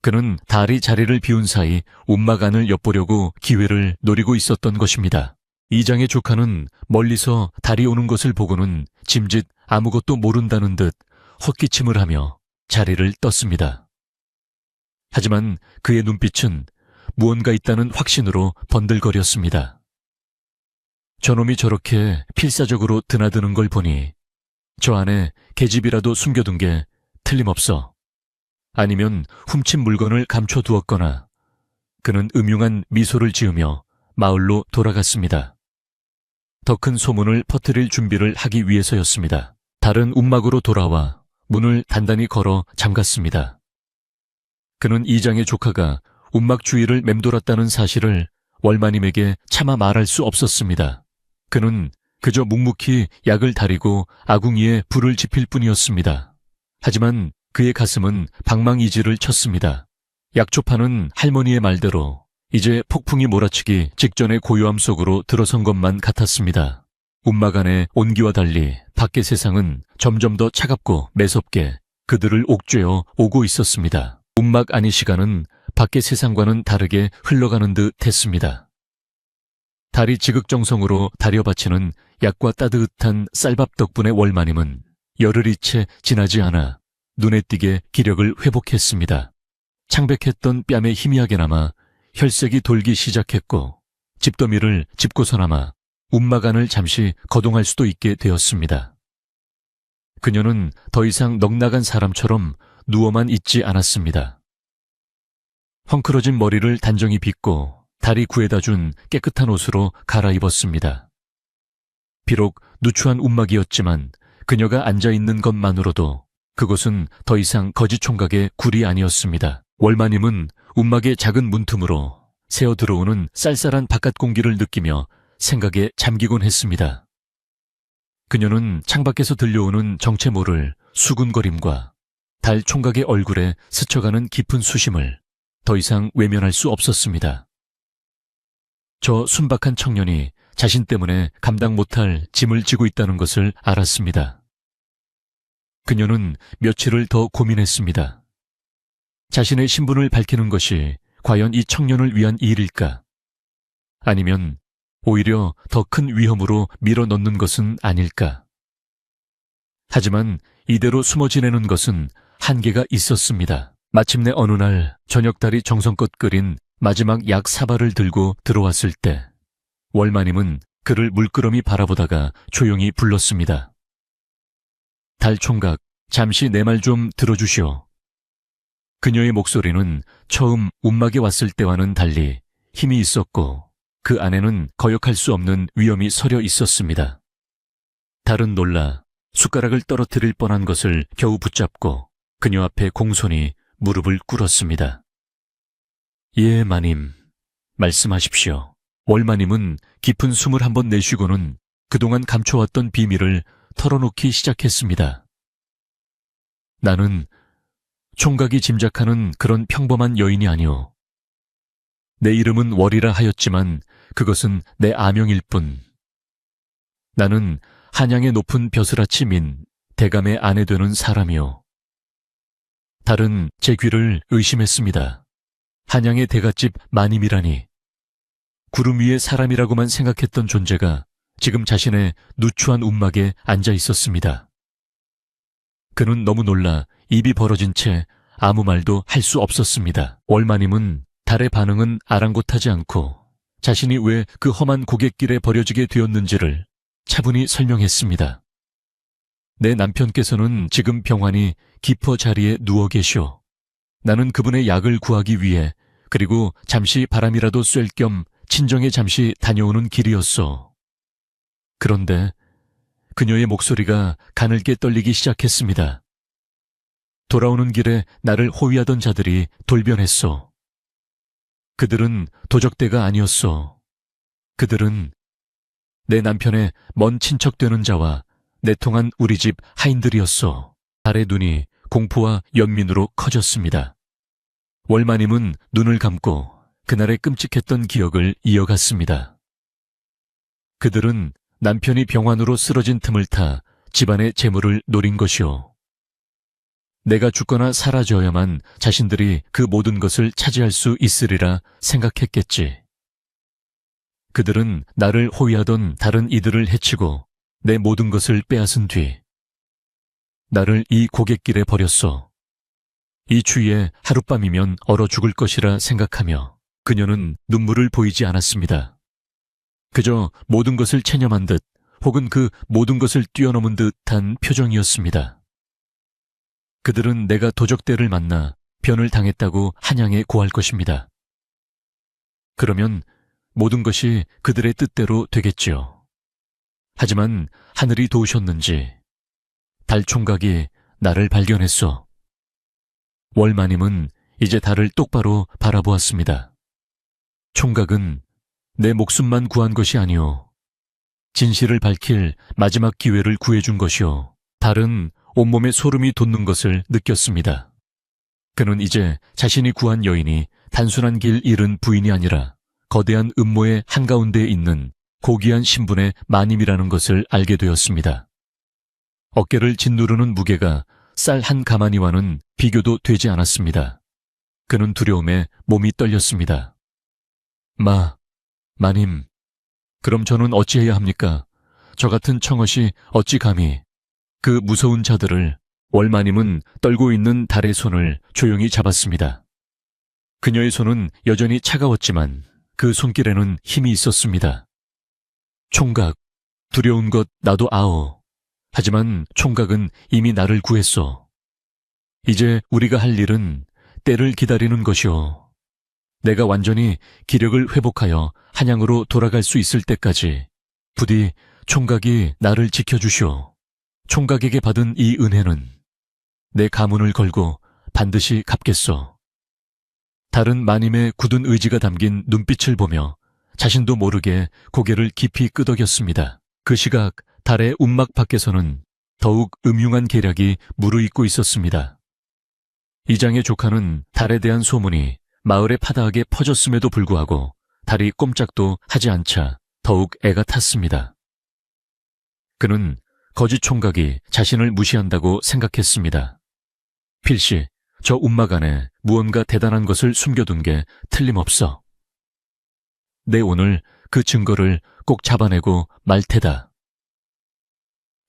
그는 달이 자리를 비운 사이 움막 안을 엿보려고 기회를 노리고 있었던 것입니다. 이장의 조카는 멀리서 달이 오는 것을 보고는 짐짓 아무것도 모른다는 듯 헛기침을 하며 자리를 떴습니다. 하지만 그의 눈빛은 무언가 있다는 확신으로 번들거렸습니다. 저놈이 저렇게 필사적으로 드나드는 걸 보니 저 안에 계집이라도 숨겨둔 게 틀림없어. 아니면 훔친 물건을 감춰두었거나. 그는 음흉한 미소를 지으며 마을로 돌아갔습니다. 더 큰 소문을 퍼뜨릴 준비를 하기 위해서였습니다. 다른 움막으로 돌아와 문을 단단히 걸어 잠갔습니다. 그는 이장의 조카가 움막 주위를 맴돌았다는 사실을 월마님에게 차마 말할 수 없었습니다. 그는 그저 묵묵히 약을 다리고 아궁이에 불을 지필 뿐이었습니다. 하지만 그의 가슴은 방망이질을 쳤습니다. 약초파는 할머니의 말대로 이제 폭풍이 몰아치기 직전의 고요함 속으로 들어선 것만 같았습니다. 움막 안의 온기와 달리 밖의 세상은 점점 더 차갑고 매섭게 그들을 옥죄어 오고 있었습니다. 움막 안의 시간은 밖의 세상과는 다르게 흘러가는 듯 했습니다. 달이 지극정성으로 달여바치는 약과 따뜻한 쌀밥 덕분에 월마님은 열흘이 채 지나지 않아 눈에 띄게 기력을 회복했습니다. 창백했던 뺨에 희미하게나마 혈색이 돌기 시작했고 집더미를 짚고서나마 움막 안을 잠시 거동할 수도 있게 되었습니다. 그녀는 더 이상 넉나간 사람처럼 누워만 있지 않았습니다. 헝클어진 머리를 단정히 빗고 달이 구해다 준 깨끗한 옷으로 갈아입었습니다. 비록 누추한 움막이었지만 그녀가 앉아있는 것만으로도 그곳은 더 이상 거지 총각의 굴이 아니었습니다. 월마님은 움막의 작은 문틈으로 새어 들어오는 쌀쌀한 바깥 공기를 느끼며 생각에 잠기곤 했습니다. 그녀는 창밖에서 들려오는 정체 모를 수군거림과 달 총각의 얼굴에 스쳐가는 깊은 수심을 더 이상 외면할 수 없었습니다. 저 순박한 청년이 자신 때문에 감당 못할 짐을 지고 있다는 것을 알았습니다. 그녀는 며칠을 더 고민했습니다. 자신의 신분을 밝히는 것이 과연 이 청년을 위한 일일까? 아니면 오히려 더 큰 위험으로 밀어넣는 것은 아닐까? 하지만 이대로 숨어 지내는 것은 한계가 있었습니다. 마침내 어느 날 저녁달이 정성껏 끓인 마지막 약 사발을 들고 들어왔을 때 월마님은 그를 물끄러미 바라보다가 조용히 불렀습니다. 달 총각, 잠시 내 말 좀 들어주시오. 그녀의 목소리는 처음 움막에 왔을 때와는 달리 힘이 있었고 그 안에는 거역할 수 없는 위험이 서려 있었습니다. 달은 놀라 숟가락을 떨어뜨릴 뻔한 것을 겨우 붙잡고 그녀 앞에 공손히 무릎을 꿇었습니다. 예, 마님. 말씀하십시오. 월마님은 깊은 숨을 한번 내쉬고는 그동안 감춰왔던 비밀을 털어놓기 시작했습니다. 나는 총각이 짐작하는 그런 평범한 여인이 아니오. 내 이름은 월이라 하였지만 그것은 내 아명일 뿐. 나는 한양의 높은 벼슬아치 민 대감의 아내 되는 사람이오. 달은 제 귀를 의심했습니다. 한양의 대갓집 마님이라니. 구름 위의 사람이라고만 생각했던 존재가 지금 자신의 누추한 움막에 앉아 있었습니다. 그는 너무 놀라 입이 벌어진 채 아무 말도 할 수 없었습니다. 월마님은 달의 반응은 아랑곳하지 않고 자신이 왜 그 험한 고갯길에 버려지게 되었는지를 차분히 설명했습니다. 내 남편께서는 지금 병환이 기퍼 자리에 누워 계시오. 나는 그분의 약을 구하기 위해 그리고 잠시 바람이라도 쐴 겸 친정에 잠시 다녀오는 길이었소. 그런데 그녀의 목소리가 가늘게 떨리기 시작했습니다. 돌아오는 길에 나를 호위하던 자들이 돌변했소. 그들은 도적대가 아니었소. 그들은 내 남편의 먼 친척 되는 자와 내통한 우리 집 하인들이었소. 달의 눈이 공포와 연민으로 커졌습니다. 월마님은 눈을 감고 그날의 끔찍했던 기억을 이어갔습니다. 그들은 남편이 병환으로 쓰러진 틈을 타 집안의 재물을 노린 것이오. 내가 죽거나 사라져야만 자신들이 그 모든 것을 차지할 수 있으리라 생각했겠지. 그들은 나를 호위하던 다른 이들을 해치고 내 모든 것을 빼앗은 뒤 나를 이 고갯길에 버렸소. 이 추위에 하룻밤이면 얼어 죽을 것이라 생각하며 그녀는 눈물을 보이지 않았습니다. 그저 모든 것을 체념한 듯 혹은 그 모든 것을 뛰어넘은 듯한 표정이었습니다. 그들은 내가 도적대를 만나 변을 당했다고 한양에 고할 것입니다. 그러면 모든 것이 그들의 뜻대로 되겠지요. 하지만 하늘이 도우셨는지 달 총각이 나를 발견했소. 월마님은 이제 달을 똑바로 바라보았습니다. 총각은 내 목숨만 구한 것이 아니오. 진실을 밝힐 마지막 기회를 구해준 것이오. 달은 온몸에 소름이 돋는 것을 느꼈습니다. 그는 이제 자신이 구한 여인이 단순한 길 잃은 부인이 아니라 거대한 음모의 한가운데에 있는 고귀한 신분의 마님이라는 것을 알게 되었습니다. 어깨를 짓누르는 무게가 쌀 한 가마니와는 비교도 되지 않았습니다. 그는 두려움에 몸이 떨렸습니다. 마님, 그럼 저는 어찌해야 합니까? 저 같은 청엇이 어찌 감히 그 무서운 자들을. 월마님은 떨고 있는 달의 손을 조용히 잡았습니다. 그녀의 손은 여전히 차가웠지만 그 손길에는 힘이 있었습니다. 총각, 두려운 것 나도 아오. 하지만 총각은 이미 나를 구했소. 이제 우리가 할 일은 때를 기다리는 것이오. 내가 완전히 기력을 회복하여 한양으로 돌아갈 수 있을 때까지 부디 총각이 나를 지켜주시오. 총각에게 받은 이 은혜는 내 가문을 걸고 반드시 갚겠소. 달은 마님의 굳은 의지가 담긴 눈빛을 보며 자신도 모르게 고개를 깊이 끄덕였습니다. 그 시각 달의 움막 밖에서는 더욱 음흉한 계략이 무르익고 있었습니다. 이장의 조카는 달에 대한 소문이 마을에 파다하게 퍼졌음에도 불구하고 달이 꼼짝도 하지 않자 더욱 애가 탔습니다. 그는 거짓 총각이 자신을 무시한다고 생각했습니다. 필시 저 움막 안에 무언가 대단한 것을 숨겨둔 게 틀림없어. 내 오늘 그 증거를 꼭 잡아내고 말 테다.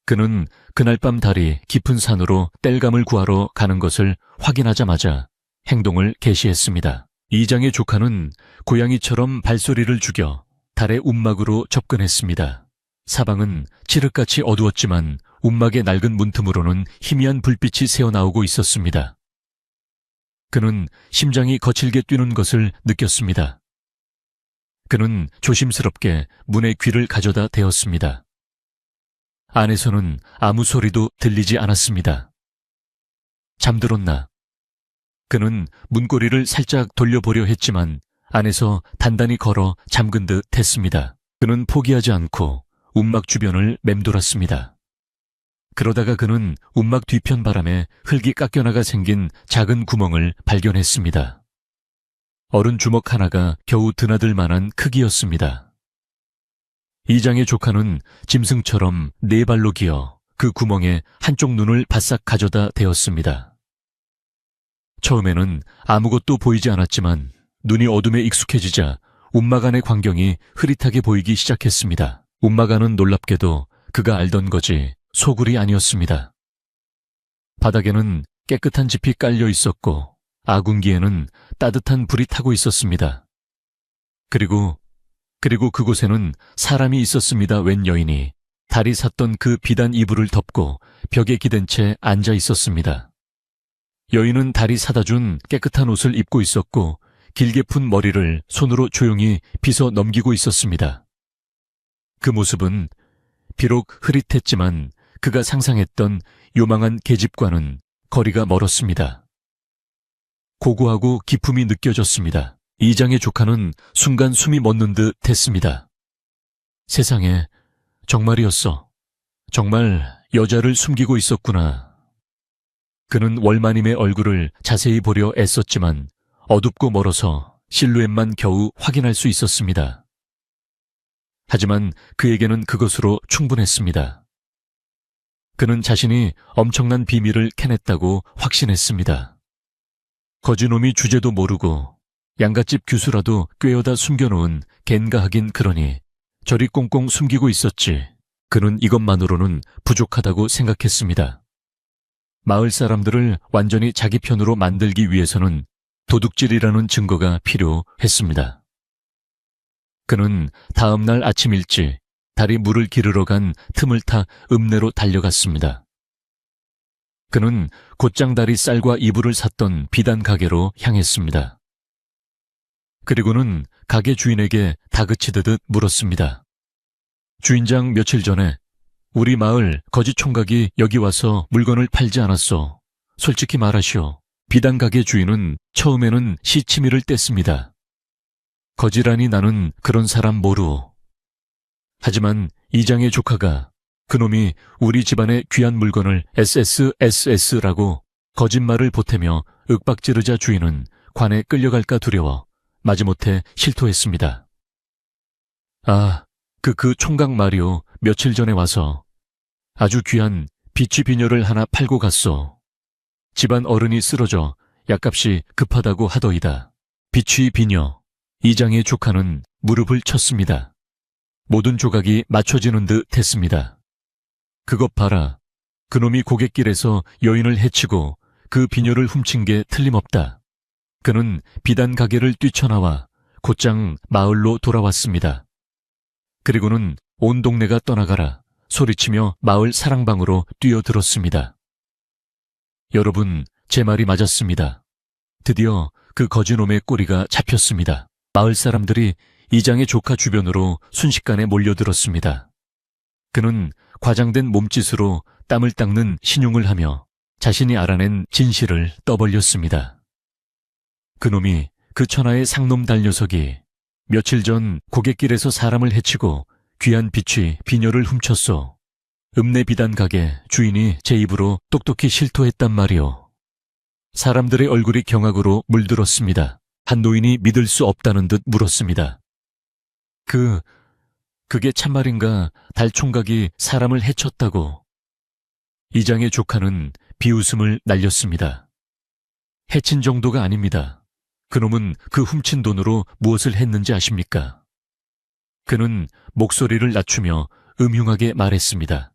그는 그날 밤 달이 깊은 산으로 땔감을 구하러 가는 것을 확인하자마자 행동을 개시했습니다. 이장의 조카는 고양이처럼 발소리를 죽여 달의 움막으로 접근했습니다. 사방은 칠흑같이 어두웠지만 움막의 낡은 문틈으로는 희미한 불빛이 새어나오고 있었습니다. 그는 심장이 거칠게 뛰는 것을 느꼈습니다. 그는 조심스럽게 문의 귀를 가져다 대었습니다. 안에서는 아무 소리도 들리지 않았습니다. 잠들었나? 그는 문고리를 살짝 돌려보려 했지만 안에서 단단히 걸어 잠근 듯 했습니다. 그는 포기하지 않고 움막 주변을 맴돌았습니다. 그러다가 그는 움막 뒤편 바람에 흙이 깎여나가 생긴 작은 구멍을 발견했습니다. 어른 주먹 하나가 겨우 드나들 만한 크기였습니다. 이장의 조카는 짐승처럼 네 발로 기어 그 구멍에 한쪽 눈을 바싹 가져다 대었습니다. 처음에는 아무것도 보이지 않았지만 눈이 어둠에 익숙해지자 움막 안의 광경이 흐릿하게 보이기 시작했습니다. 움막 안은 놀랍게도 그가 알던 거지 소굴이 아니었습니다. 바닥에는 깨끗한 짚이 깔려 있었고 아궁기에는 따뜻한 불이 타고 있었습니다. 그리고 그곳에는 사람이 있었습니다. 웬 여인이 달이 샀던 그 비단 이불을 덮고 벽에 기댄 채 앉아 있었습니다. 여인은 달이 사다 준 깨끗한 옷을 입고 있었고 길게 푼 머리를 손으로 조용히 빗어 넘기고 있었습니다. 그 모습은 비록 흐릿했지만 그가 상상했던 요망한 계집과는 거리가 멀었습니다. 고고하고 기품이 느껴졌습니다. 이장의 조카는 순간 숨이 멎는 듯 했습니다. 세상에, 정말이었어. 정말 여자를 숨기고 있었구나. 그는 월마님의 얼굴을 자세히 보려 애썼지만 어둡고 멀어서 실루엣만 겨우 확인할 수 있었습니다. 하지만 그에게는 그것으로 충분했습니다. 그는 자신이 엄청난 비밀을 캐냈다고 확신했습니다. 거지놈이 주제도 모르고 양갓집 규수라도 꿰어다 숨겨놓은 갠가하긴 그러니 저리 꽁꽁 숨기고 있었지. 그는 이것만으로는 부족하다고 생각했습니다. 마을 사람들을 완전히 자기 편으로 만들기 위해서는 도둑질이라는 증거가 필요했습니다. 그는 다음 날 아침 일찍 달이 물을 기르러 간 틈을 타 읍내로 달려갔습니다. 그는 곧장 달이 쌀과 이불을 샀던 비단 가게로 향했습니다. 그리고는 가게 주인에게 다그치듯 물었습니다. 주인장, 며칠 전에 우리 마을 거지 총각이 여기 와서 물건을 팔지 않았소. 솔직히 말하시오. 비단 가게 주인은 처음에는 시치미를 뗐습니다. 거지라니 나는 그런 사람 모르오. 하지만 이장의 조카가 그놈이 우리 집안의 귀한 물건을 SSSS라고 거짓말을 보태며 윽박지르자 주인은 관에 끌려갈까 두려워 마지못해 실토했습니다. 아, 그 총각 말이오. 며칠 전에 와서 아주 귀한 비취 비녀를 하나 팔고 갔소. 집안 어른이 쓰러져 약값이 급하다고 하더이다. 비취 비녀. 이장의 조카는 무릎을 쳤습니다. 모든 조각이 맞춰지는 듯 했습니다. 그것 봐라. 그놈이 고갯길에서 여인을 해치고 그 비녀를 훔친 게 틀림없다. 그는 비단 가게를 뛰쳐나와 곧장 마을로 돌아왔습니다. 그리고는 온 동네가 떠나가라 소리치며 마을 사랑방으로 뛰어들었습니다. 여러분, 제 말이 맞았습니다. 드디어 그 거지놈의 꼬리가 잡혔습니다. 마을 사람들이 이장의 조카 주변으로 순식간에 몰려들었습니다. 그는 과장된 몸짓으로 땀을 닦는 신용을 하며 자신이 알아낸 진실을 떠벌렸습니다. 그놈이 그 천하의 상놈 달녀석이 며칠 전 고갯길에서 사람을 해치고 귀한 비취 비녀를 훔쳤소. 읍내 비단 가게 주인이 제 입으로 똑똑히 실토했단 말이오. 사람들의 얼굴이 경악으로 물들었습니다. 한 노인이 믿을 수 없다는 듯 물었습니다. 그게 참말인가? 달총각이 사람을 해쳤다고. 이장의 조카는 비웃음을 날렸습니다. 해친 정도가 아닙니다. 그놈은 그 훔친 돈으로 무엇을 했는지 아십니까? 그는 목소리를 낮추며 음흉하게 말했습니다.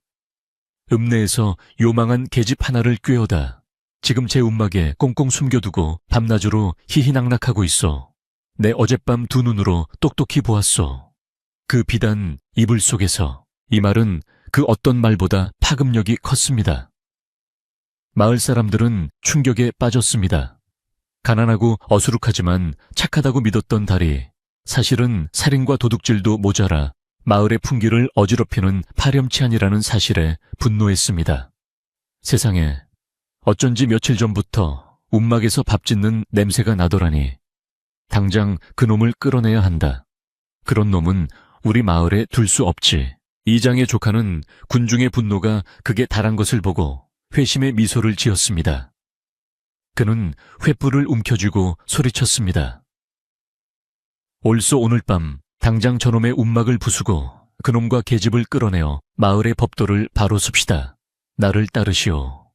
읍내에서 요망한 계집 하나를 꿰어다 지금 제 움막에 꽁꽁 숨겨두고 밤낮으로 희희낙낙하고 있어. 내 어젯밤 두 눈으로 똑똑히 보았소. 그 비단 이불 속에서. 이 말은 그 어떤 말보다 파급력이 컸습니다. 마을 사람들은 충격에 빠졌습니다. 가난하고 어수룩하지만 착하다고 믿었던 달이 사실은 살인과 도둑질도 모자라 마을의 풍기를 어지럽히는 파렴치한이라는 사실에 분노했습니다. 세상에, 어쩐지 며칠 전부터 움막에서 밥 짓는 냄새가 나더라니. 당장 그놈을 끌어내야 한다. 그런 놈은 우리 마을에 둘 수 없지. 이장의 조카는 군중의 분노가 극에 달한 것을 보고 회심의 미소를 지었습니다. 그는 횃불을 움켜쥐고 소리쳤습니다. 올소 오늘 밤 당장 저놈의 움막을 부수고 그놈과 계집을 끌어내어 마을의 법도를 바로 씁시다. 나를 따르시오.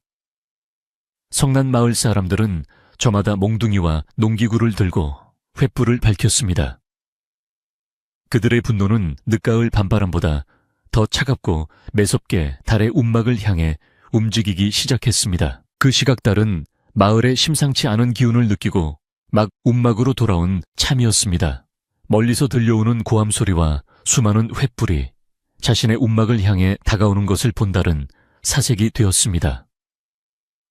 성난 마을 사람들은 저마다 몽둥이와 농기구를 들고 횃불을 밝혔습니다. 그들의 분노는 늦가을 밤바람보다 더 차갑고 매섭게 달의 움막을 향해 움직이기 시작했습니다. 그 시각 달은 마을의 심상치 않은 기운을 느끼고 막 움막으로 돌아온 참이었습니다. 멀리서 들려오는 고함 소리와 수많은 횃불이 자신의 움막을 향해 다가오는 것을 본 달은 사색이 되었습니다.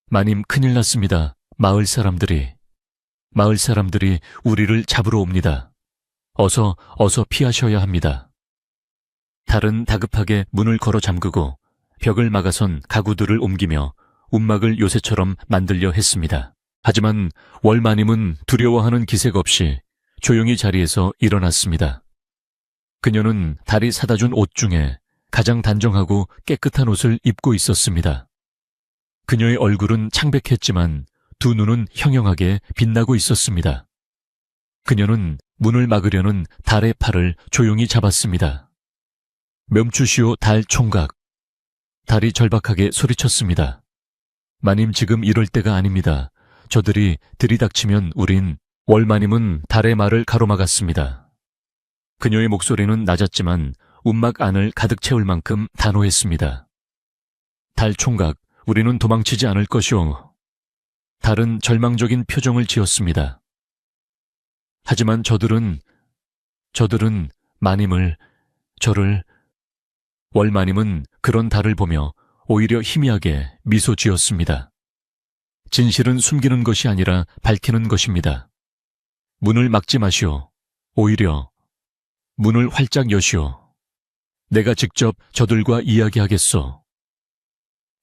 마님, 큰일 났습니다. 마을 사람들이 우리를 잡으러 옵니다. 어서 피하셔야 합니다. 달은 다급하게 문을 걸어 잠그고 벽을 막아선 가구들을 옮기며 움막을 요새처럼 만들려 했습니다. 하지만 월마님은 두려워하는 기색 없이 조용히 자리에서 일어났습니다. 그녀는 달이 사다 준 옷 중에 가장 단정하고 깨끗한 옷을 입고 있었습니다. 그녀의 얼굴은 창백했지만 두 눈은 형형하게 빛나고 있었습니다. 그녀는 문을 막으려는 달의 팔을 조용히 잡았습니다. 멈추시오, 달 총각. 달이 절박하게 소리쳤습니다. 마님, 지금 이럴 때가 아닙니다. 저들이 들이닥치면 우린. 월마님은 달의 말을 가로막았습니다. 그녀의 목소리는 낮았지만 움막 안을 가득 채울 만큼 단호했습니다. 달 총각, 우리는 도망치지 않을 것이오. 달은 절망적인 표정을 지었습니다. 하지만 저들은 저를 월마님은 그런 달을 보며 오히려 희미하게 미소 지었습니다. 진실은 숨기는 것이 아니라 밝히는 것입니다. 문을 막지 마시오. 오히려 문을 활짝 여시오. 내가 직접 저들과 이야기하겠소.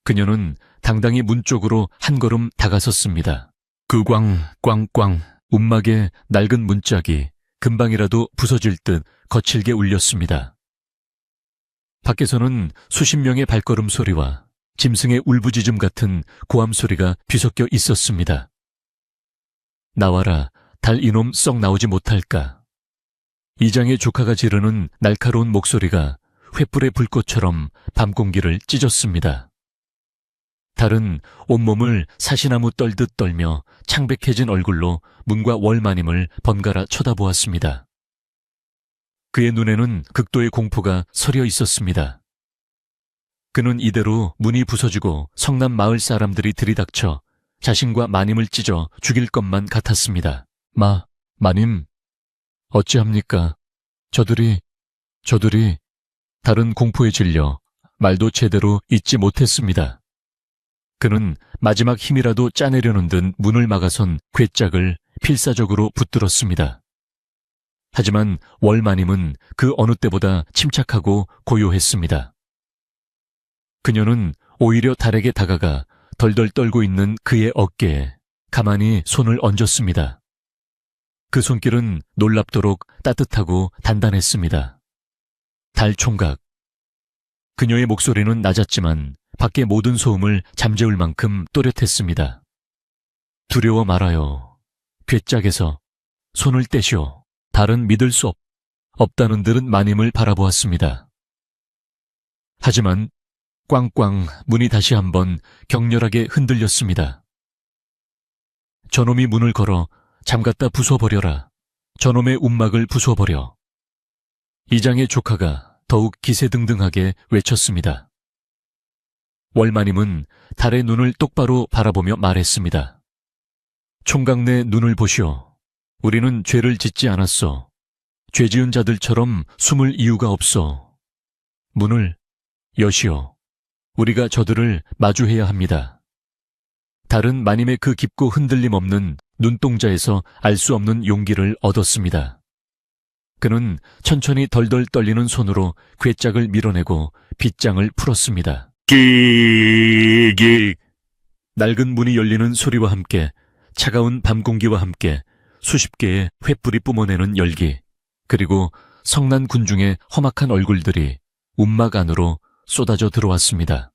그녀는 당당히 문 쪽으로 한 걸음 다가섰습니다. 꽝꽝꽝 움막의 낡은 문짝이 금방이라도 부서질 듯 거칠게 울렸습니다. 밖에서는 수십 명의 발걸음 소리와 짐승의 울부짖음 같은 고함 소리가 뒤섞여 있었습니다. 나와라, 달 이놈 썩 나오지 못할까. 이장의 조카가 지르는 날카로운 목소리가 횃불의 불꽃처럼 밤 공기를 찢었습니다. 달은 온몸을 사시나무 떨듯 떨며 창백해진 얼굴로 문과 월마님을 번갈아 쳐다보았습니다. 그의 눈에는 극도의 공포가 서려 있었습니다. 그는 이대로 문이 부서지고 성남 마을 사람들이 들이닥쳐 자신과 마님을 찢어 죽일 것만 같았습니다. 마님, 어찌합니까? 저들이, 달은 공포에 질려 말도 제대로 잇지 못했습니다. 그는 마지막 힘이라도 짜내려는 듯 문을 막아선 괴짝을 필사적으로 붙들었습니다. 하지만 월마님은 그 어느 때보다 침착하고 고요했습니다. 그녀는 오히려 달에게 다가가 덜덜 떨고 있는 그의 어깨에 가만히 손을 얹었습니다. 그 손길은 놀랍도록 따뜻하고 단단했습니다. 달 총각. 그녀의 목소리는 낮았지만 밖의 모든 소음을 잠재울 만큼 또렷했습니다. 두려워 말아요. 괴짝에서 손을 떼시오. 달은 믿을 수 없다는 듯은 마님을 바라보았습니다. 하지만 꽝꽝 문이 다시 한번 격렬하게 흔들렸습니다. 저놈이 문을 걸어 잠갔다 부숴버려라. 저놈의 움막을 부숴버려. 이장의 조카가 더욱 기세등등하게 외쳤습니다. 월마님은 달의 눈을 똑바로 바라보며 말했습니다. 총각 내 눈을 보시오. 우리는 죄를 짓지 않았소. 죄 지은 자들처럼 숨을 이유가 없소. 문을 여시오. 우리가 저들을 마주해야 합니다. 달은 마님의 그 깊고 흔들림 없는 눈동자에서 알 수 없는 용기를 얻었습니다. 그는 천천히 덜덜 떨리는 손으로 괴짝을 밀어내고 빗장을 풀었습니다. 끼익. 낡은 문이 열리는 소리와 함께 차가운 밤 공기와 함께 수십 개의 횃불이 뿜어내는 열기, 그리고 성난 군중의 험악한 얼굴들이 움막 안으로 쏟아져 들어왔습니다.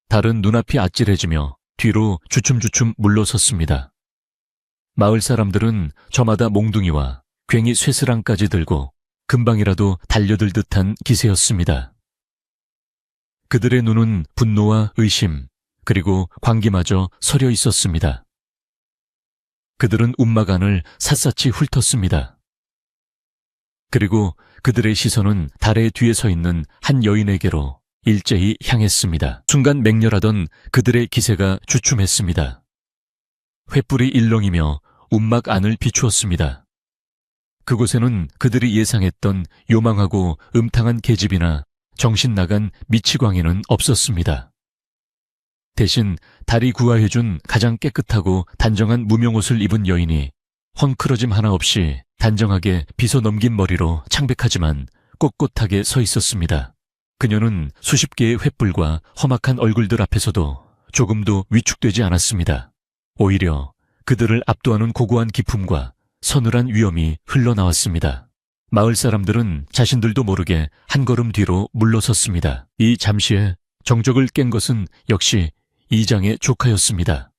달은 눈앞이 아찔해지며 뒤로 주춤주춤 물러섰습니다. 마을 사람들은 저마다 몽둥이와 괭이 쇠스랑까지 들고 금방이라도 달려들 듯한 기세였습니다. 그들의 눈은 분노와 의심, 그리고 광기마저 서려 있었습니다. 그들은 움막 안을 샅샅이 훑었습니다. 그리고 그들의 시선은 달의 뒤에 서 있는 한 여인에게로 일제히 향했습니다. 순간 맹렬하던 그들의 기세가 주춤했습니다. 횃불이 일렁이며 움막 안을 비추었습니다. 그곳에는 그들이 예상했던 요망하고 음탕한 계집이나 정신 나간 미치광이는 없었습니다. 대신 달이 구화해준 가장 깨끗하고 단정한 무명옷을 입은 여인이 헝클어짐 하나 없이 단정하게 빗어 넘긴 머리로 창백하지만 꼿꼿하게 서 있었습니다. 그녀는 수십 개의 횃불과 험악한 얼굴들 앞에서도 조금도 위축되지 않았습니다. 오히려 그들을 압도하는 고고한 기품과 서늘한 위엄이 흘러나왔습니다. 마을 사람들은 자신들도 모르게 한 걸음 뒤로 물러섰습니다. 이 잠시에 정적을 깬 것은 역시 이장의 조카였습니다.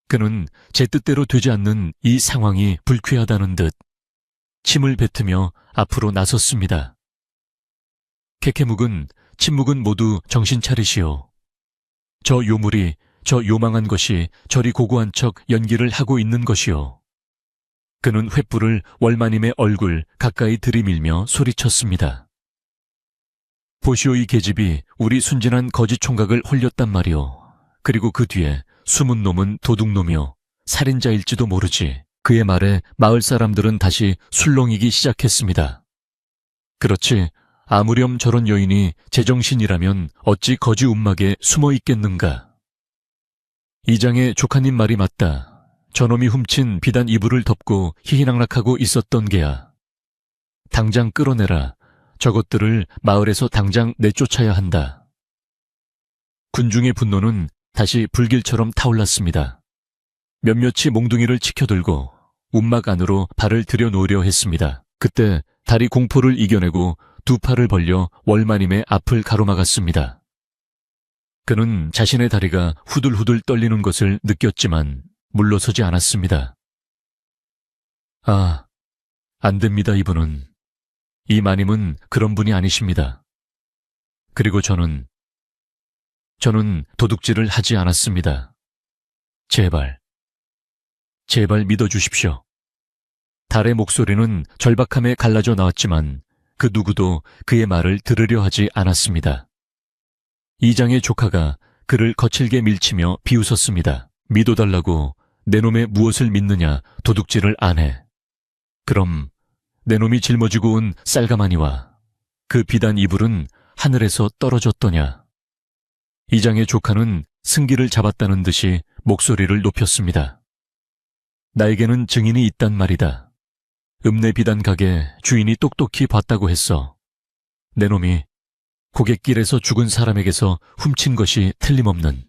그는 제 뜻대로 되지 않는 이 상황이 불쾌하다는 듯 침을 뱉으며 앞으로 나섰습니다. 케케묵은 침묵은 모두 정신 차리시오. 저 요물이, 저 요망한 것이 저리 고고한 척 연기를 하고 있는 것이오. 그는 횃불을 월마님의 얼굴 가까이 들이밀며 소리쳤습니다. 보시오, 이 계집이 우리 순진한 거지 총각을 홀렸단 말이오. 그리고 그 뒤에 숨은 놈은 도둑놈이요, 살인자일지도 모르지. 그의 말에 마을 사람들은 다시 술렁이기 시작했습니다. 그렇지, 아무렴 저런 여인이 제정신이라면 어찌 거지 움막에 숨어 있겠는가. 이장의 조카님 말이 맞다. 저놈이 훔친 비단 이불을 덮고 희희낙낙하고 있었던 게야. 당장 끌어내라. 저것들을 마을에서 당장 내쫓아야 한다. 군중의 분노는 다시 불길처럼 타올랐습니다. 몇몇이 몽둥이를 치켜들고 움막 안으로 발을 들여놓으려 했습니다. 그때 다리 공포를 이겨내고 두 팔을 벌려 월마님의 앞을 가로막았습니다. 그는 자신의 다리가 후들후들 떨리는 것을 느꼈지만 물러서지 않았습니다. 아, 안 됩니다, 이분은. 이 마님은 그런 분이 아니십니다. 그리고 저는 도둑질을 하지 않았습니다. 제발 믿어주십시오. 달의 목소리는 절박함에 갈라져 나왔지만 그 누구도 그의 말을 들으려 하지 않았습니다. 이장의 조카가 그를 거칠게 밀치며 비웃었습니다. 믿어달라고 내 놈의 무엇을 믿느냐, 도둑질을 안 해. 그럼 내 놈이 짊어지고 온 쌀가마니와 그 비단 이불은 하늘에서 떨어졌더냐. 이장의 조카는 승기를 잡았다는 듯이 목소리를 높였습니다. 나에게는 증인이 있단 말이다. 읍내 비단 가게 주인이 똑똑히 봤다고 했어. 내 놈이 고갯길에서 죽은 사람에게서 훔친 것이 틀림없는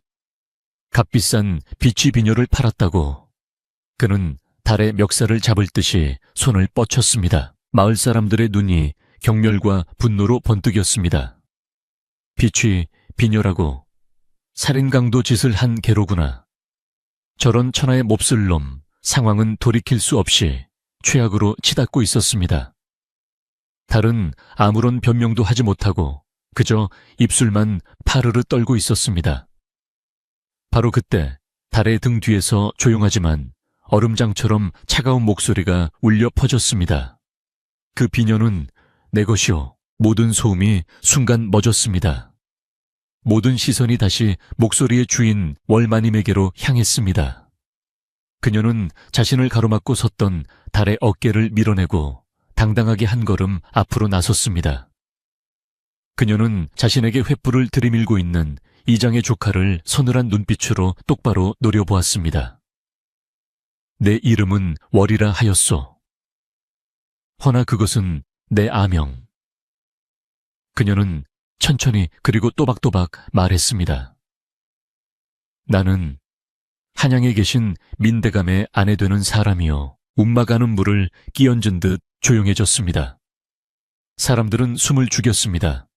값비싼 비취 비녀를 팔았다고. 그는 달의 멱살을 잡을 듯이 손을 뻗쳤습니다. 마을 사람들의 눈이 경멸과 분노로 번뜩였습니다. 비취 비녀라고. 살인강도 짓을 한 개로구나. 저런 천하의 몹쓸 놈, 상황은 돌이킬 수 없이 최악으로 치닫고 있었습니다. 달은 아무런 변명도 하지 못하고 그저 입술만 파르르 떨고 있었습니다. 바로 그때 달의 등 뒤에서 조용하지만 얼음장처럼 차가운 목소리가 울려 퍼졌습니다. 그 비녀는 내 것이오. 모든 소음이 순간 멎었습니다. 모든 시선이 다시 목소리의 주인 월마님에게로 향했습니다. 그녀는 자신을 가로막고 섰던 달의 어깨를 밀어내고 당당하게 한 걸음 앞으로 나섰습니다. 그녀는 자신에게 횃불을 들이밀고 있는 이장의 조카를 서늘한 눈빛으로 똑바로 노려보았습니다. 내 이름은 월이라 하였소. 허나 그것은 내 아명. 그녀는 천천히 그리고 또박또박 말했습니다. 나는 한양에 계신 민대감의 아내 되는 사람이요. 움막아는 물을 끼얹은 듯 조용해졌습니다. 사람들은 숨을 죽였습니다.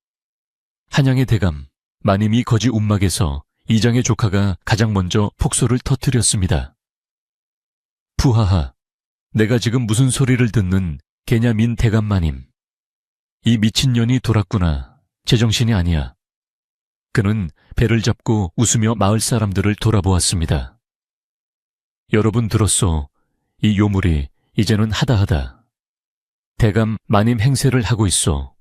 한양의 대감 마님이 거지 움막에서 이장의 조카가 가장 먼저 폭소를 터뜨렸습니다. 푸하하, 내가 지금 무슨 소리를 듣는 개냐 민 대감 마님. 이 미친년이 돌았구나. 제정신이 아니야. 그는 배를 잡고 웃으며 마을 사람들을 돌아보았습니다. 여러분 들었소. 이 요물이 이제는 하다하다. 대감 마님 행세를 하고 있어.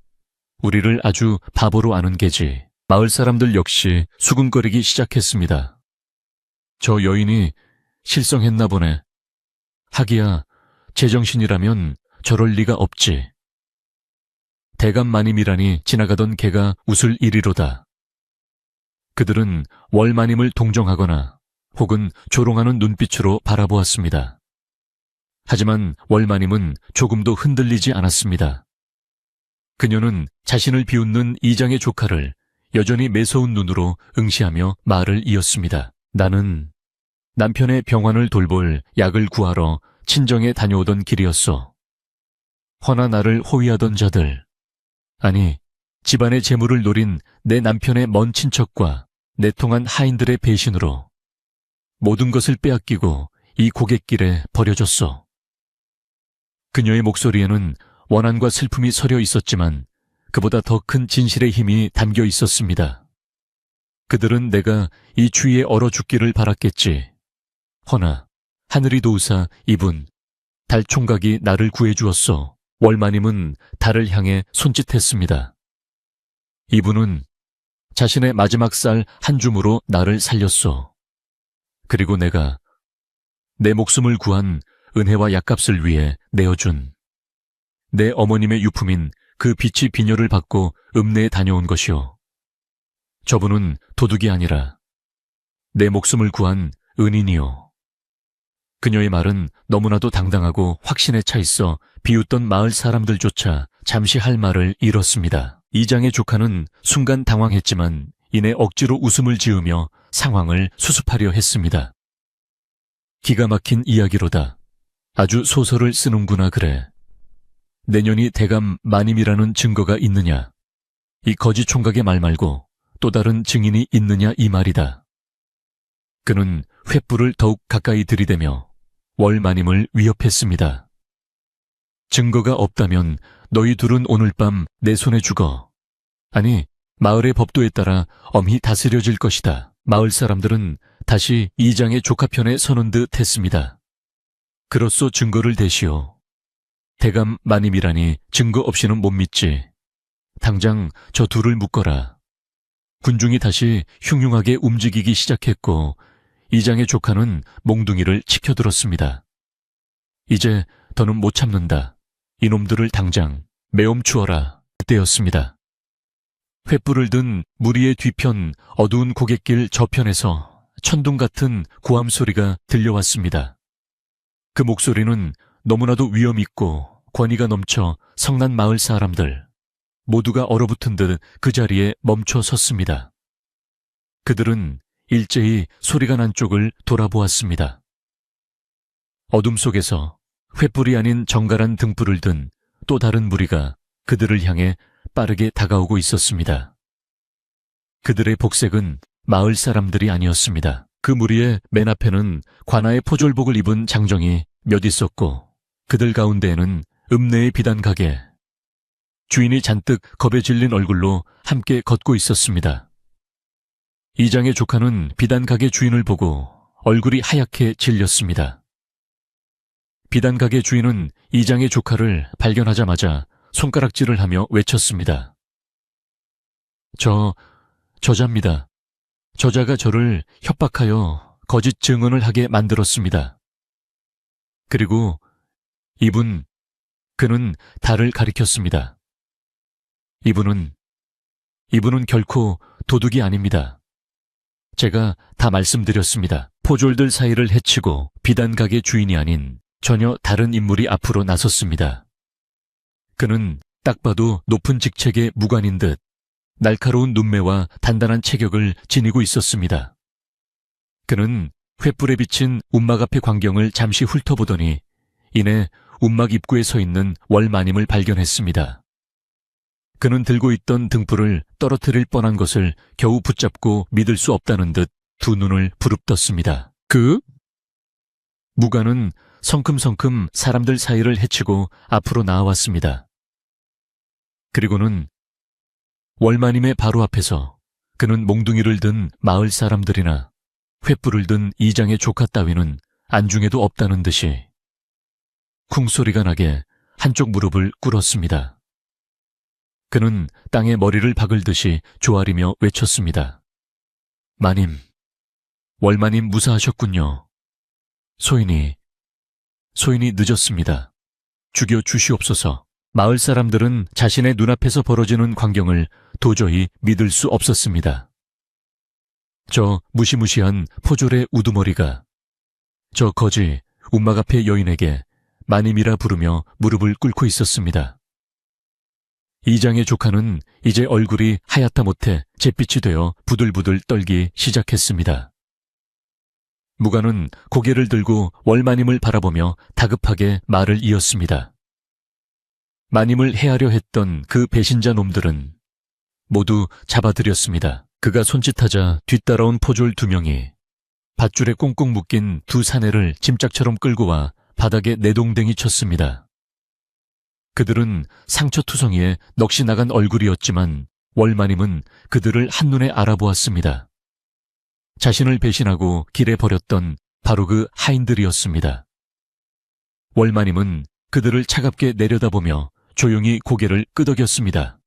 우리를 아주 바보로 아는 게지. 마을 사람들 역시 수군거리기 시작했습니다. 저 여인이 실성했나 보네. 하기야 제정신이라면 저럴 리가 없지. 대감 마님이라니 지나가던 개가 웃을 일이로다. 그들은 월마님을 동정하거나 혹은 조롱하는 눈빛으로 바라보았습니다. 하지만 월마님은 조금도 흔들리지 않았습니다. 그녀는 자신을 비웃는 이장의 조카를 여전히 매서운 눈으로 응시하며 말을 이었습니다. 나는 남편의 병환을 돌볼 약을 구하러 친정에 다녀오던 길이었어. 허나 나를 호위하던 자들, 아니 집안의 재물을 노린 내 남편의 먼 친척과 내통한 하인들의 배신으로 모든 것을 빼앗기고 이 고갯길에 버려졌어. 그녀의 목소리에는 원한과 슬픔이 서려 있었지만 그보다 더 큰 진실의 힘이 담겨 있었습니다. 그들은 내가 이 추위에 얼어 죽기를 바랐겠지. 허나 하늘이 도우사 이분 달 총각이 나를 구해주었어. 월마님은 달을 향해 손짓했습니다. 이분은 자신의 마지막 쌀 한 줌으로 나를 살렸소. 그리고 내가 내 목숨을 구한 은혜와 약값을 위해 내어준 내 어머님의 유품인 그 빛이 비녀를 받고 읍내에 다녀온 것이오. 저분은 도둑이 아니라 내 목숨을 구한 은인이오. 그녀의 말은 너무나도 당당하고 확신에 차 있어 비웃던 마을 사람들조차 잠시 할 말을 잃었습니다. 이장의 조카는 순간 당황했지만 이내 억지로 웃음을 지으며 상황을 수습하려 했습니다. 기가 막힌 이야기로다. 아주 소설을 쓰는구나 그래. 내년이 대감 마님이라는 증거가 있느냐? 이 거지 총각의 말 말고 또 다른 증인이 있느냐 이 말이다. 그는 횃불을 더욱 가까이 들이대며 월마님을 위협했습니다. 증거가 없다면 너희 둘은 오늘 밤 내 손에 죽어. 아니, 마을의 법도에 따라 엄히 다스려질 것이다. 마을 사람들은 다시 이장의 조카 편에 서는 듯 했습니다. 그로써 증거를 대시오. 대감 마님이라니 증거 없이는 못 믿지. 당장 저 둘을 묶어라. 군중이 다시 흉흉하게 움직이기 시작했고 이장의 조카는 몽둥이를 치켜들었습니다. 이제 더는 못 참는다. 이놈들을 당장 매엄추어라. 그때였습니다. 횃불을 든 무리의 뒤편 어두운 고갯길 저편에서 천둥 같은 고함 소리가 들려왔습니다. 그 목소리는 너무나도 위엄있고 권위가 넘쳐 성난 마을 사람들 모두가 얼어붙은 듯 그 자리에 멈춰 섰습니다. 그들은 일제히 소리가 난 쪽을 돌아보았습니다. 어둠 속에서 횃불이 아닌 정갈한 등불을 든 또 다른 무리가 그들을 향해 빠르게 다가오고 있었습니다. 그들의 복색은 마을 사람들이 아니었습니다. 그 무리의 맨 앞에는 관아의 포졸복을 입은 장정이 몇 있었고 그들 가운데에는 읍내의 비단 가게, 주인이 잔뜩 겁에 질린 얼굴로 함께 걷고 있었습니다. 이장의 조카는 비단 가게 주인을 보고 얼굴이 하얗게 질렸습니다. 비단 가게 주인은 이장의 조카를 발견하자마자 손가락질을 하며 외쳤습니다. 저자입니다. 저자가 저를 협박하여 거짓 증언을 하게 만들었습니다. 그리고 그는 달을 가리켰습니다. 이분은 결코 도둑이 아닙니다. 제가 다 말씀드렸습니다. 포졸들 사이를 해치고 비단 가게 주인이 아닌 전혀 다른 인물이 앞으로 나섰습니다. 그는 딱 봐도 높은 직책의 무관인 듯 날카로운 눈매와 단단한 체격을 지니고 있었습니다. 그는 횃불에 비친 움막 앞의 광경을 잠시 훑어보더니 이내 움막 입구에 서 있는 월마님을 발견했습니다. 그는 들고 있던 등불을 떨어뜨릴 뻔한 것을 겨우 붙잡고 믿을 수 없다는 듯 두 눈을 부릅떴습니다. 무관은 성큼성큼 사람들 사이를 헤치고 앞으로 나와왔습니다. 그리고는 월마님의 바로 앞에서 그는 몽둥이를 든 마을 사람들이나 횃불을 든 이장의 조카 따위는 안중에도 없다는 듯이 쿵소리가 나게 한쪽 무릎을 꿇었습니다. 그는 땅에 머리를 박을 듯이 조아리며 외쳤습니다. 마님, 월마님 무사하셨군요. 소인이 늦었습니다. 죽여 주시옵소서. 마을 사람들은 자신의 눈앞에서 벌어지는 광경을 도저히 믿을 수 없었습니다. 저 무시무시한 포졸의 우두머리가 저 거지 움막 앞의 여인에게 마님이라 부르며 무릎을 꿇고 있었습니다. 이장의 조카는 이제 얼굴이 하얗다 못해 잿빛이 되어 부들부들 떨기 시작했습니다. 무관은 고개를 들고 월마님을 바라보며 다급하게 말을 이었습니다. 마님을 해하려 했던 그 배신자 놈들은 모두 잡아들였습니다. 그가 손짓하자 뒤따라온 포졸 2명이 밧줄에 꽁꽁 묶인 2 사내를 짐짝처럼 끌고 와 바닥에 내동댕이 쳤습니다. 그들은 상처투성이에 넋이 나간 얼굴이었지만 월마님은 그들을 한눈에 알아보았습니다. 자신을 배신하고 길에 버렸던 바로 그 하인들이었습니다. 월마님은 그들을 차갑게 내려다보며 조용히 고개를 끄덕였습니다.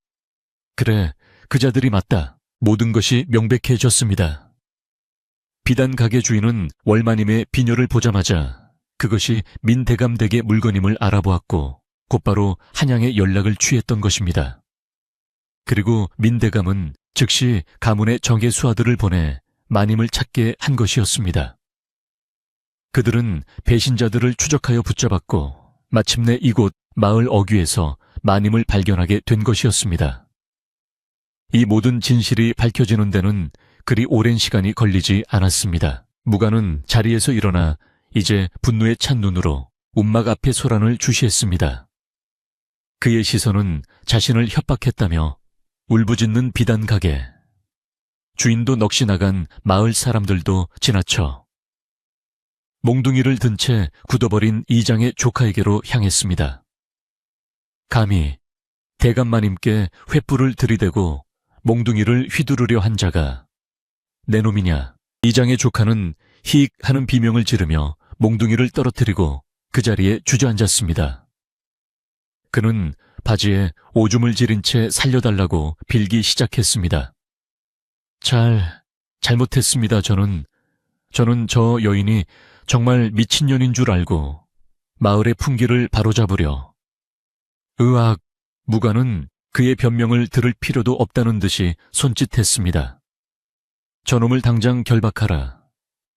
그래, 그자들이 맞다. 모든 것이 명백해졌습니다. 비단 가게 주인은 월마님의 비녀를 보자마자 그것이 민대감 댁의 물건임을 알아보았고 곧바로 한양에 연락을 취했던 것입니다. 그리고 민대감은 즉시 가문의 정계 수하들을 보내 마님을 찾게 한 것이었습니다. 그들은 배신자들을 추적하여 붙잡았고 마침내 이곳 마을 어귀에서 마님을 발견하게 된 것이었습니다. 이 모든 진실이 밝혀지는 데는 그리 오랜 시간이 걸리지 않았습니다. 무가는 자리에서 일어나 이제 분노에 찬 눈으로 움막 앞에 소란을 주시했습니다. 그의 시선은 자신을 협박했다며 울부짖는 비단 가게, 주인도 넋이 나간 마을 사람들도 지나쳐 몽둥이를 든 채 굳어버린 이장의 조카에게로 향했습니다. 감히 대감마님께 횃불을 들이대고 몽둥이를 휘두르려 한 자가 내 놈이냐. 이장의 조카는 히익 하는 비명을 지르며 몽둥이를 떨어뜨리고 그 자리에 주저앉았습니다. 그는 바지에 오줌을 지린 채 살려달라고 빌기 시작했습니다. 잘못했습니다. 저는 저 여인이 정말 미친년인 줄 알고 마을의 풍기를 바로잡으려. 으악, 무가는 그의 변명을 들을 필요도 없다는 듯이 손짓했습니다. 저놈을 당장 결박하라.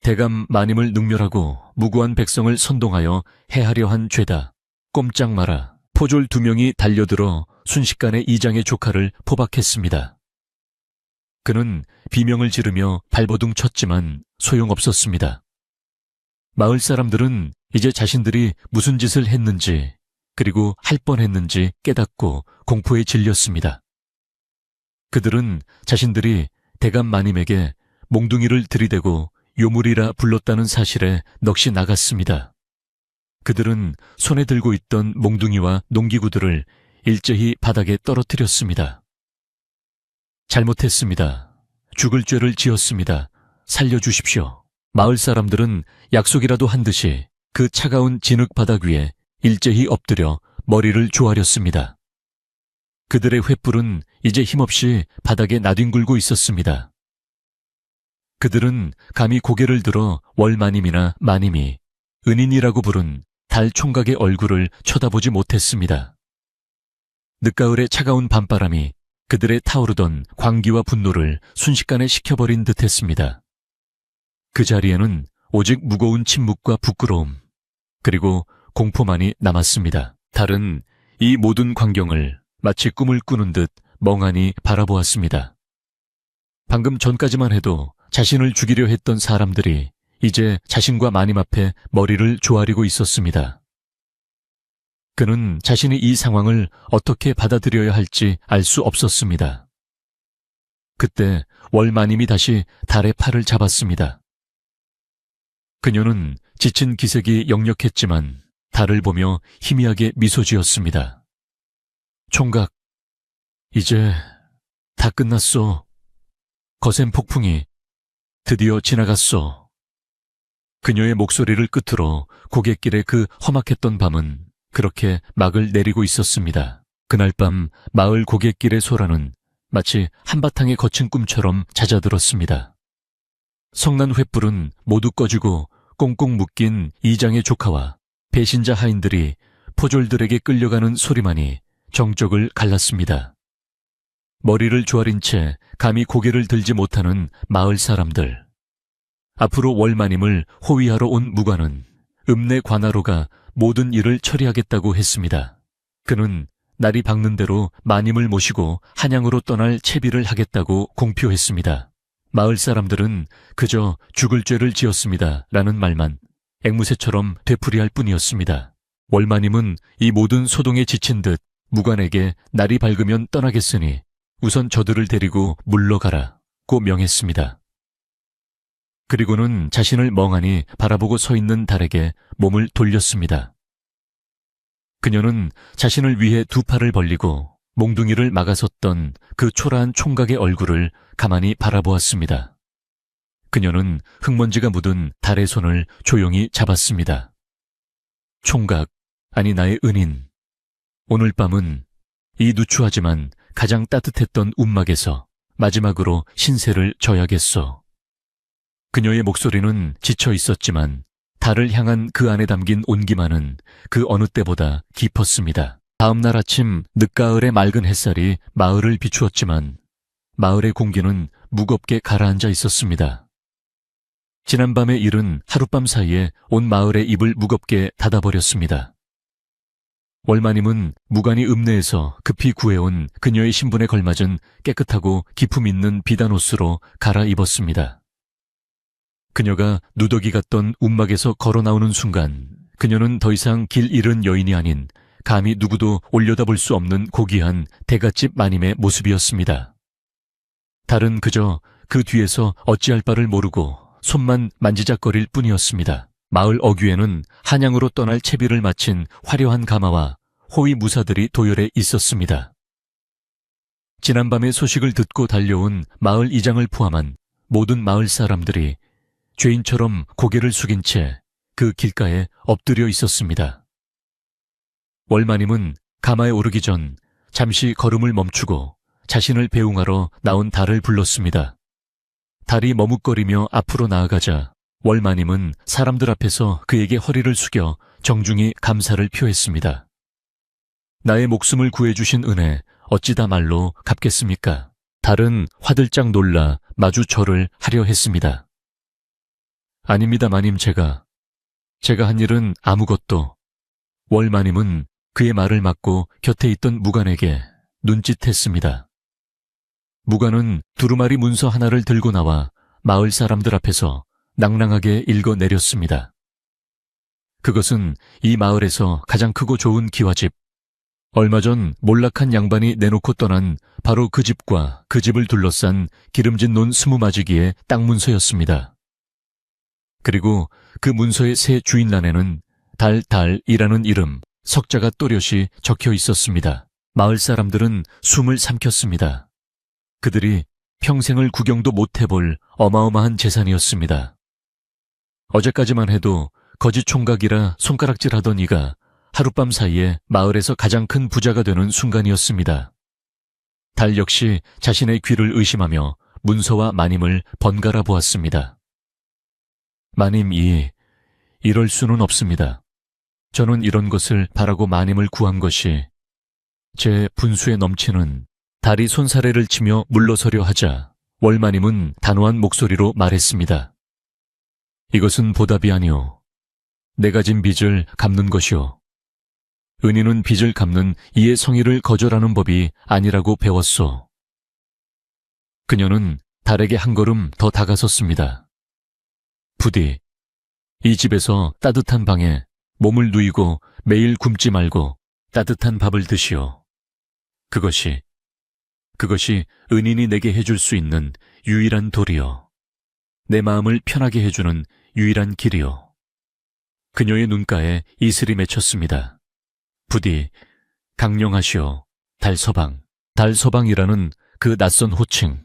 대감 마님을 능멸하고 무고한 백성을 선동하여 해하려 한 죄다. 꼼짝 마라. 포졸 2명이 달려들어 순식간에 이장의 조카를 포박했습니다. 그는 비명을 지르며 발버둥 쳤지만 소용없었습니다. 마을 사람들은 이제 자신들이 무슨 짓을 했는지 그리고 할 뻔했는지 깨닫고 공포에 질렸습니다. 그들은 자신들이 대감 마님에게 몽둥이를 들이대고 요물이라 불렀다는 사실에 넋이 나갔습니다. 그들은 손에 들고 있던 몽둥이와 농기구들을 일제히 바닥에 떨어뜨렸습니다. 잘못했습니다. 죽을 죄를 지었습니다. 살려주십시오. 마을 사람들은 약속이라도 한 듯이 그 차가운 진흙 바닥 위에 일제히 엎드려 머리를 조아렸습니다. 그들의 횃불은 이제 힘없이 바닥에 나뒹굴고 있었습니다. 그들은 감히 고개를 들어 월마님이나 마님이 은인이라고 부른 달 총각의 얼굴을 쳐다보지 못했습니다. 늦가을의 차가운 밤바람이 그들의 타오르던 광기와 분노를 순식간에 식혀버린 듯했습니다. 그 자리에는 오직 무거운 침묵과 부끄러움, 그리고 공포만이 남았습니다. 달은 이 모든 광경을 마치 꿈을 꾸는 듯 멍하니 바라보았습니다. 방금 전까지만 해도 자신을 죽이려 했던 사람들이 이제 자신과 마님 앞에 머리를 조아리고 있었습니다. 그는 자신이 이 상황을 어떻게 받아들여야 할지 알 수 없었습니다. 그때 월마님이 다시 달의 팔을 잡았습니다. 그녀는 지친 기색이 역력했지만 달을 보며 희미하게 미소 지었습니다. 총각, 이제 다 끝났소. 거센 폭풍이 드디어 지나갔소. 그녀의 목소리를 끝으로 고갯길의 그 험악했던 밤은 그렇게 막을 내리고 있었습니다. 그날 밤 마을 고갯길의 소라는 마치 한바탕의 거친 꿈처럼 잦아들었습니다. 성난 횃불은 모두 꺼지고 꽁꽁 묶인 이장의 조카와 배신자 하인들이 포졸들에게 끌려가는 소리만이 정적을 갈랐습니다. 머리를 조아린 채 감히 고개를 들지 못하는 마을 사람들. 앞으로 월마님을 호위하러 온 무관은 읍내 관하로가 모든 일을 처리하겠다고 했습니다. 그는 날이 밝는 대로 마님을 모시고 한양으로 떠날 채비를 하겠다고 공표했습니다. 마을 사람들은 그저 죽을 죄를 지었습니다 라는 말만 앵무새처럼 되풀이할 뿐이었습니다. 월마님은 이 모든 소동에 지친 듯 무관에게 날이 밝으면 떠나겠으니 우선 저들을 데리고 물러가라고 명했습니다. 그리고는 자신을 멍하니 바라보고 서 있는 달에게 몸을 돌렸습니다. 그녀는 자신을 위해 두 팔을 벌리고 몽둥이를 막아섰던 그 초라한 총각의 얼굴을 가만히 바라보았습니다. 그녀는 흙먼지가 묻은 달의 손을 조용히 잡았습니다. 총각, 아니 나의 은인. 오늘 밤은 이 누추하지만 가장 따뜻했던 움막에서 마지막으로 신세를 져야겠소. 그녀의 목소리는 지쳐 있었지만 달을 향한 그 안에 담긴 온기만은 그 어느 때보다 깊었습니다. 다음 날 아침 늦가을의 맑은 햇살이 마을을 비추었지만 마을의 공기는 무겁게 가라앉아 있었습니다. 지난밤의 일은 하룻밤 사이에 온 마을의 입을 무겁게 닫아버렸습니다. 월마님은 무관이 읍내에서 급히 구해온 그녀의 신분에 걸맞은 깨끗하고 기품 있는 비단 옷으로 갈아입었습니다. 그녀가 누더기 같던 움막에서 걸어 나오는 순간 그녀는 더 이상 길 잃은 여인이 아닌 감히 누구도 올려다볼 수 없는 고귀한 대갓집 마님의 모습이었습니다. 달은 그저 그 뒤에서 어찌할 바를 모르고 손만 만지작거릴 뿐이었습니다. 마을 어귀에는 한양으로 떠날 채비를 마친 화려한 가마와 호위 무사들이 도열해 있었습니다. 지난밤의 소식을 듣고 달려온 마을 이장을 포함한 모든 마을 사람들이 죄인처럼 고개를 숙인 채 그 길가에 엎드려 있었습니다. 월마님은 가마에 오르기 전 잠시 걸음을 멈추고 자신을 배웅하러 나온 달을 불렀습니다. 달이 머뭇거리며 앞으로 나아가자 월마님은 사람들 앞에서 그에게 허리를 숙여 정중히 감사를 표했습니다. 나의 목숨을 구해주신 은혜 어찌 다 말로 갚겠습니까? 달은 화들짝 놀라 마주 절을 하려 했습니다. 아닙니다, 마님. 제가 한 일은 아무것도. 월마님은 그의 말을 막고 곁에 있던 무관에게 눈짓했습니다. 무관은 두루마리 문서 하나를 들고 나와 마을 사람들 앞에서 낭랑하게 읽어내렸습니다. 그것은 이 마을에서 가장 크고 좋은 기와집, 얼마 전 몰락한 양반이 내놓고 떠난 바로 그 집과 그 집을 둘러싼 기름진 논 20마지기의 땅 문서였습니다. 그리고 그 문서의 새 주인란에는 달달이라는 이름, 석자가 또렷이 적혀 있었습니다. 마을 사람들은 숨을 삼켰습니다. 그들이 평생을 구경도 못 해볼 어마어마한 재산이었습니다. 어제까지만 해도 거지 총각이라 손가락질하던 이가 하룻밤 사이에 마을에서 가장 큰 부자가 되는 순간이었습니다. 달 역시 자신의 귀를 의심하며 문서와 마님을 번갈아 보았습니다. 마님, 이럴 수는 없습니다. 저는 이런 것을 바라고 마님을 구한 것이 제 분수에 넘치는. 달이 손사래를 치며 물러서려 하자 월마님은 단호한 목소리로 말했습니다. 이것은 보답이 아니오. 내가 진 빚을 갚는 것이오. 은인은 빚을 갚는 이의 성의를 거절하는 법이 아니라고 배웠소. 그녀는 달에게 한 걸음 더 다가섰습니다. 부디 이 집에서 따뜻한 방에 몸을 누이고 매일 굶지 말고 따뜻한 밥을 드시오. 그것이 은인이 내게 해줄 수 있는 유일한 도리요. 내 마음을 편하게 해주는 유일한 길이요. 그녀의 눈가에 이슬이 맺혔습니다. 부디 강령하시오. 달서방. 달서방이라는 그 낯선 호칭.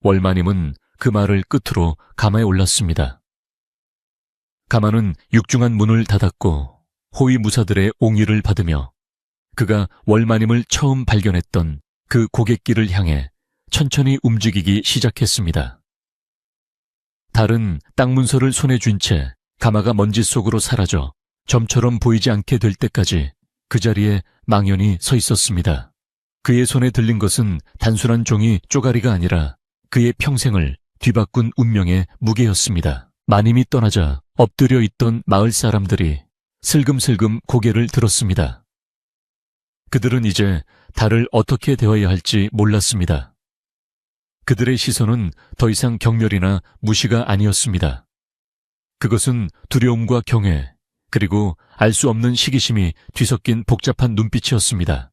월마님은 그 말을 끝으로 가마에 올랐습니다. 가마는 육중한 문을 닫았고 호위 무사들의 옹의를 받으며 그가 월마님을 처음 발견했던 그 고갯길을 향해 천천히 움직이기 시작했습니다. 달은 땅 문서를 손에 쥔 채 가마가 먼지 속으로 사라져 점처럼 보이지 않게 될 때까지 그 자리에 망연히 서 있었습니다. 그의 손에 들린 것은 단순한 종이 쪼가리가 아니라 그의 평생을 뒤바꾼 운명의 무게였습니다. 마님이 떠나자 엎드려 있던 마을 사람들이 슬금슬금 고개를 들었습니다. 그들은 이제 달을 어떻게 대해야 할지 몰랐습니다. 그들의 시선은 더 이상 경멸이나 무시가 아니었습니다. 그것은 두려움과 경외, 그리고 알 수 없는 시기심이 뒤섞인 복잡한 눈빛이었습니다.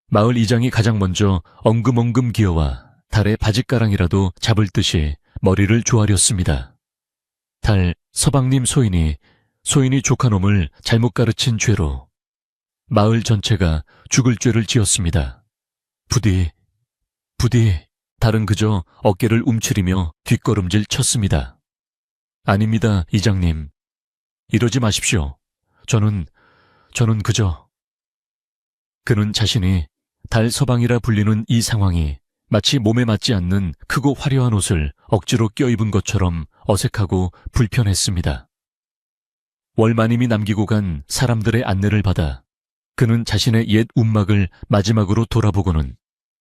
마을 이장이 가장 먼저 엉금엉금 기어와 달의 바짓가랑이라도 잡을 듯이 머리를 조아렸습니다. 달, 서방님 소인이 조카놈을 잘못 가르친 죄로 마을 전체가 죽을 죄를 지었습니다. 부디, 달은 그저 어깨를 움츠리며 뒷걸음질 쳤습니다. 아닙니다, 이장님. 이러지 마십시오. 저는 그저. 그는 자신이 달 서방이라 불리는 이 상황이 마치 몸에 맞지 않는 크고 화려한 옷을 억지로 껴입은 것처럼 어색하고 불편했습니다. 월마님이 남기고 간 사람들의 안내를 받아 그는 자신의 옛 움막을 마지막으로 돌아보고는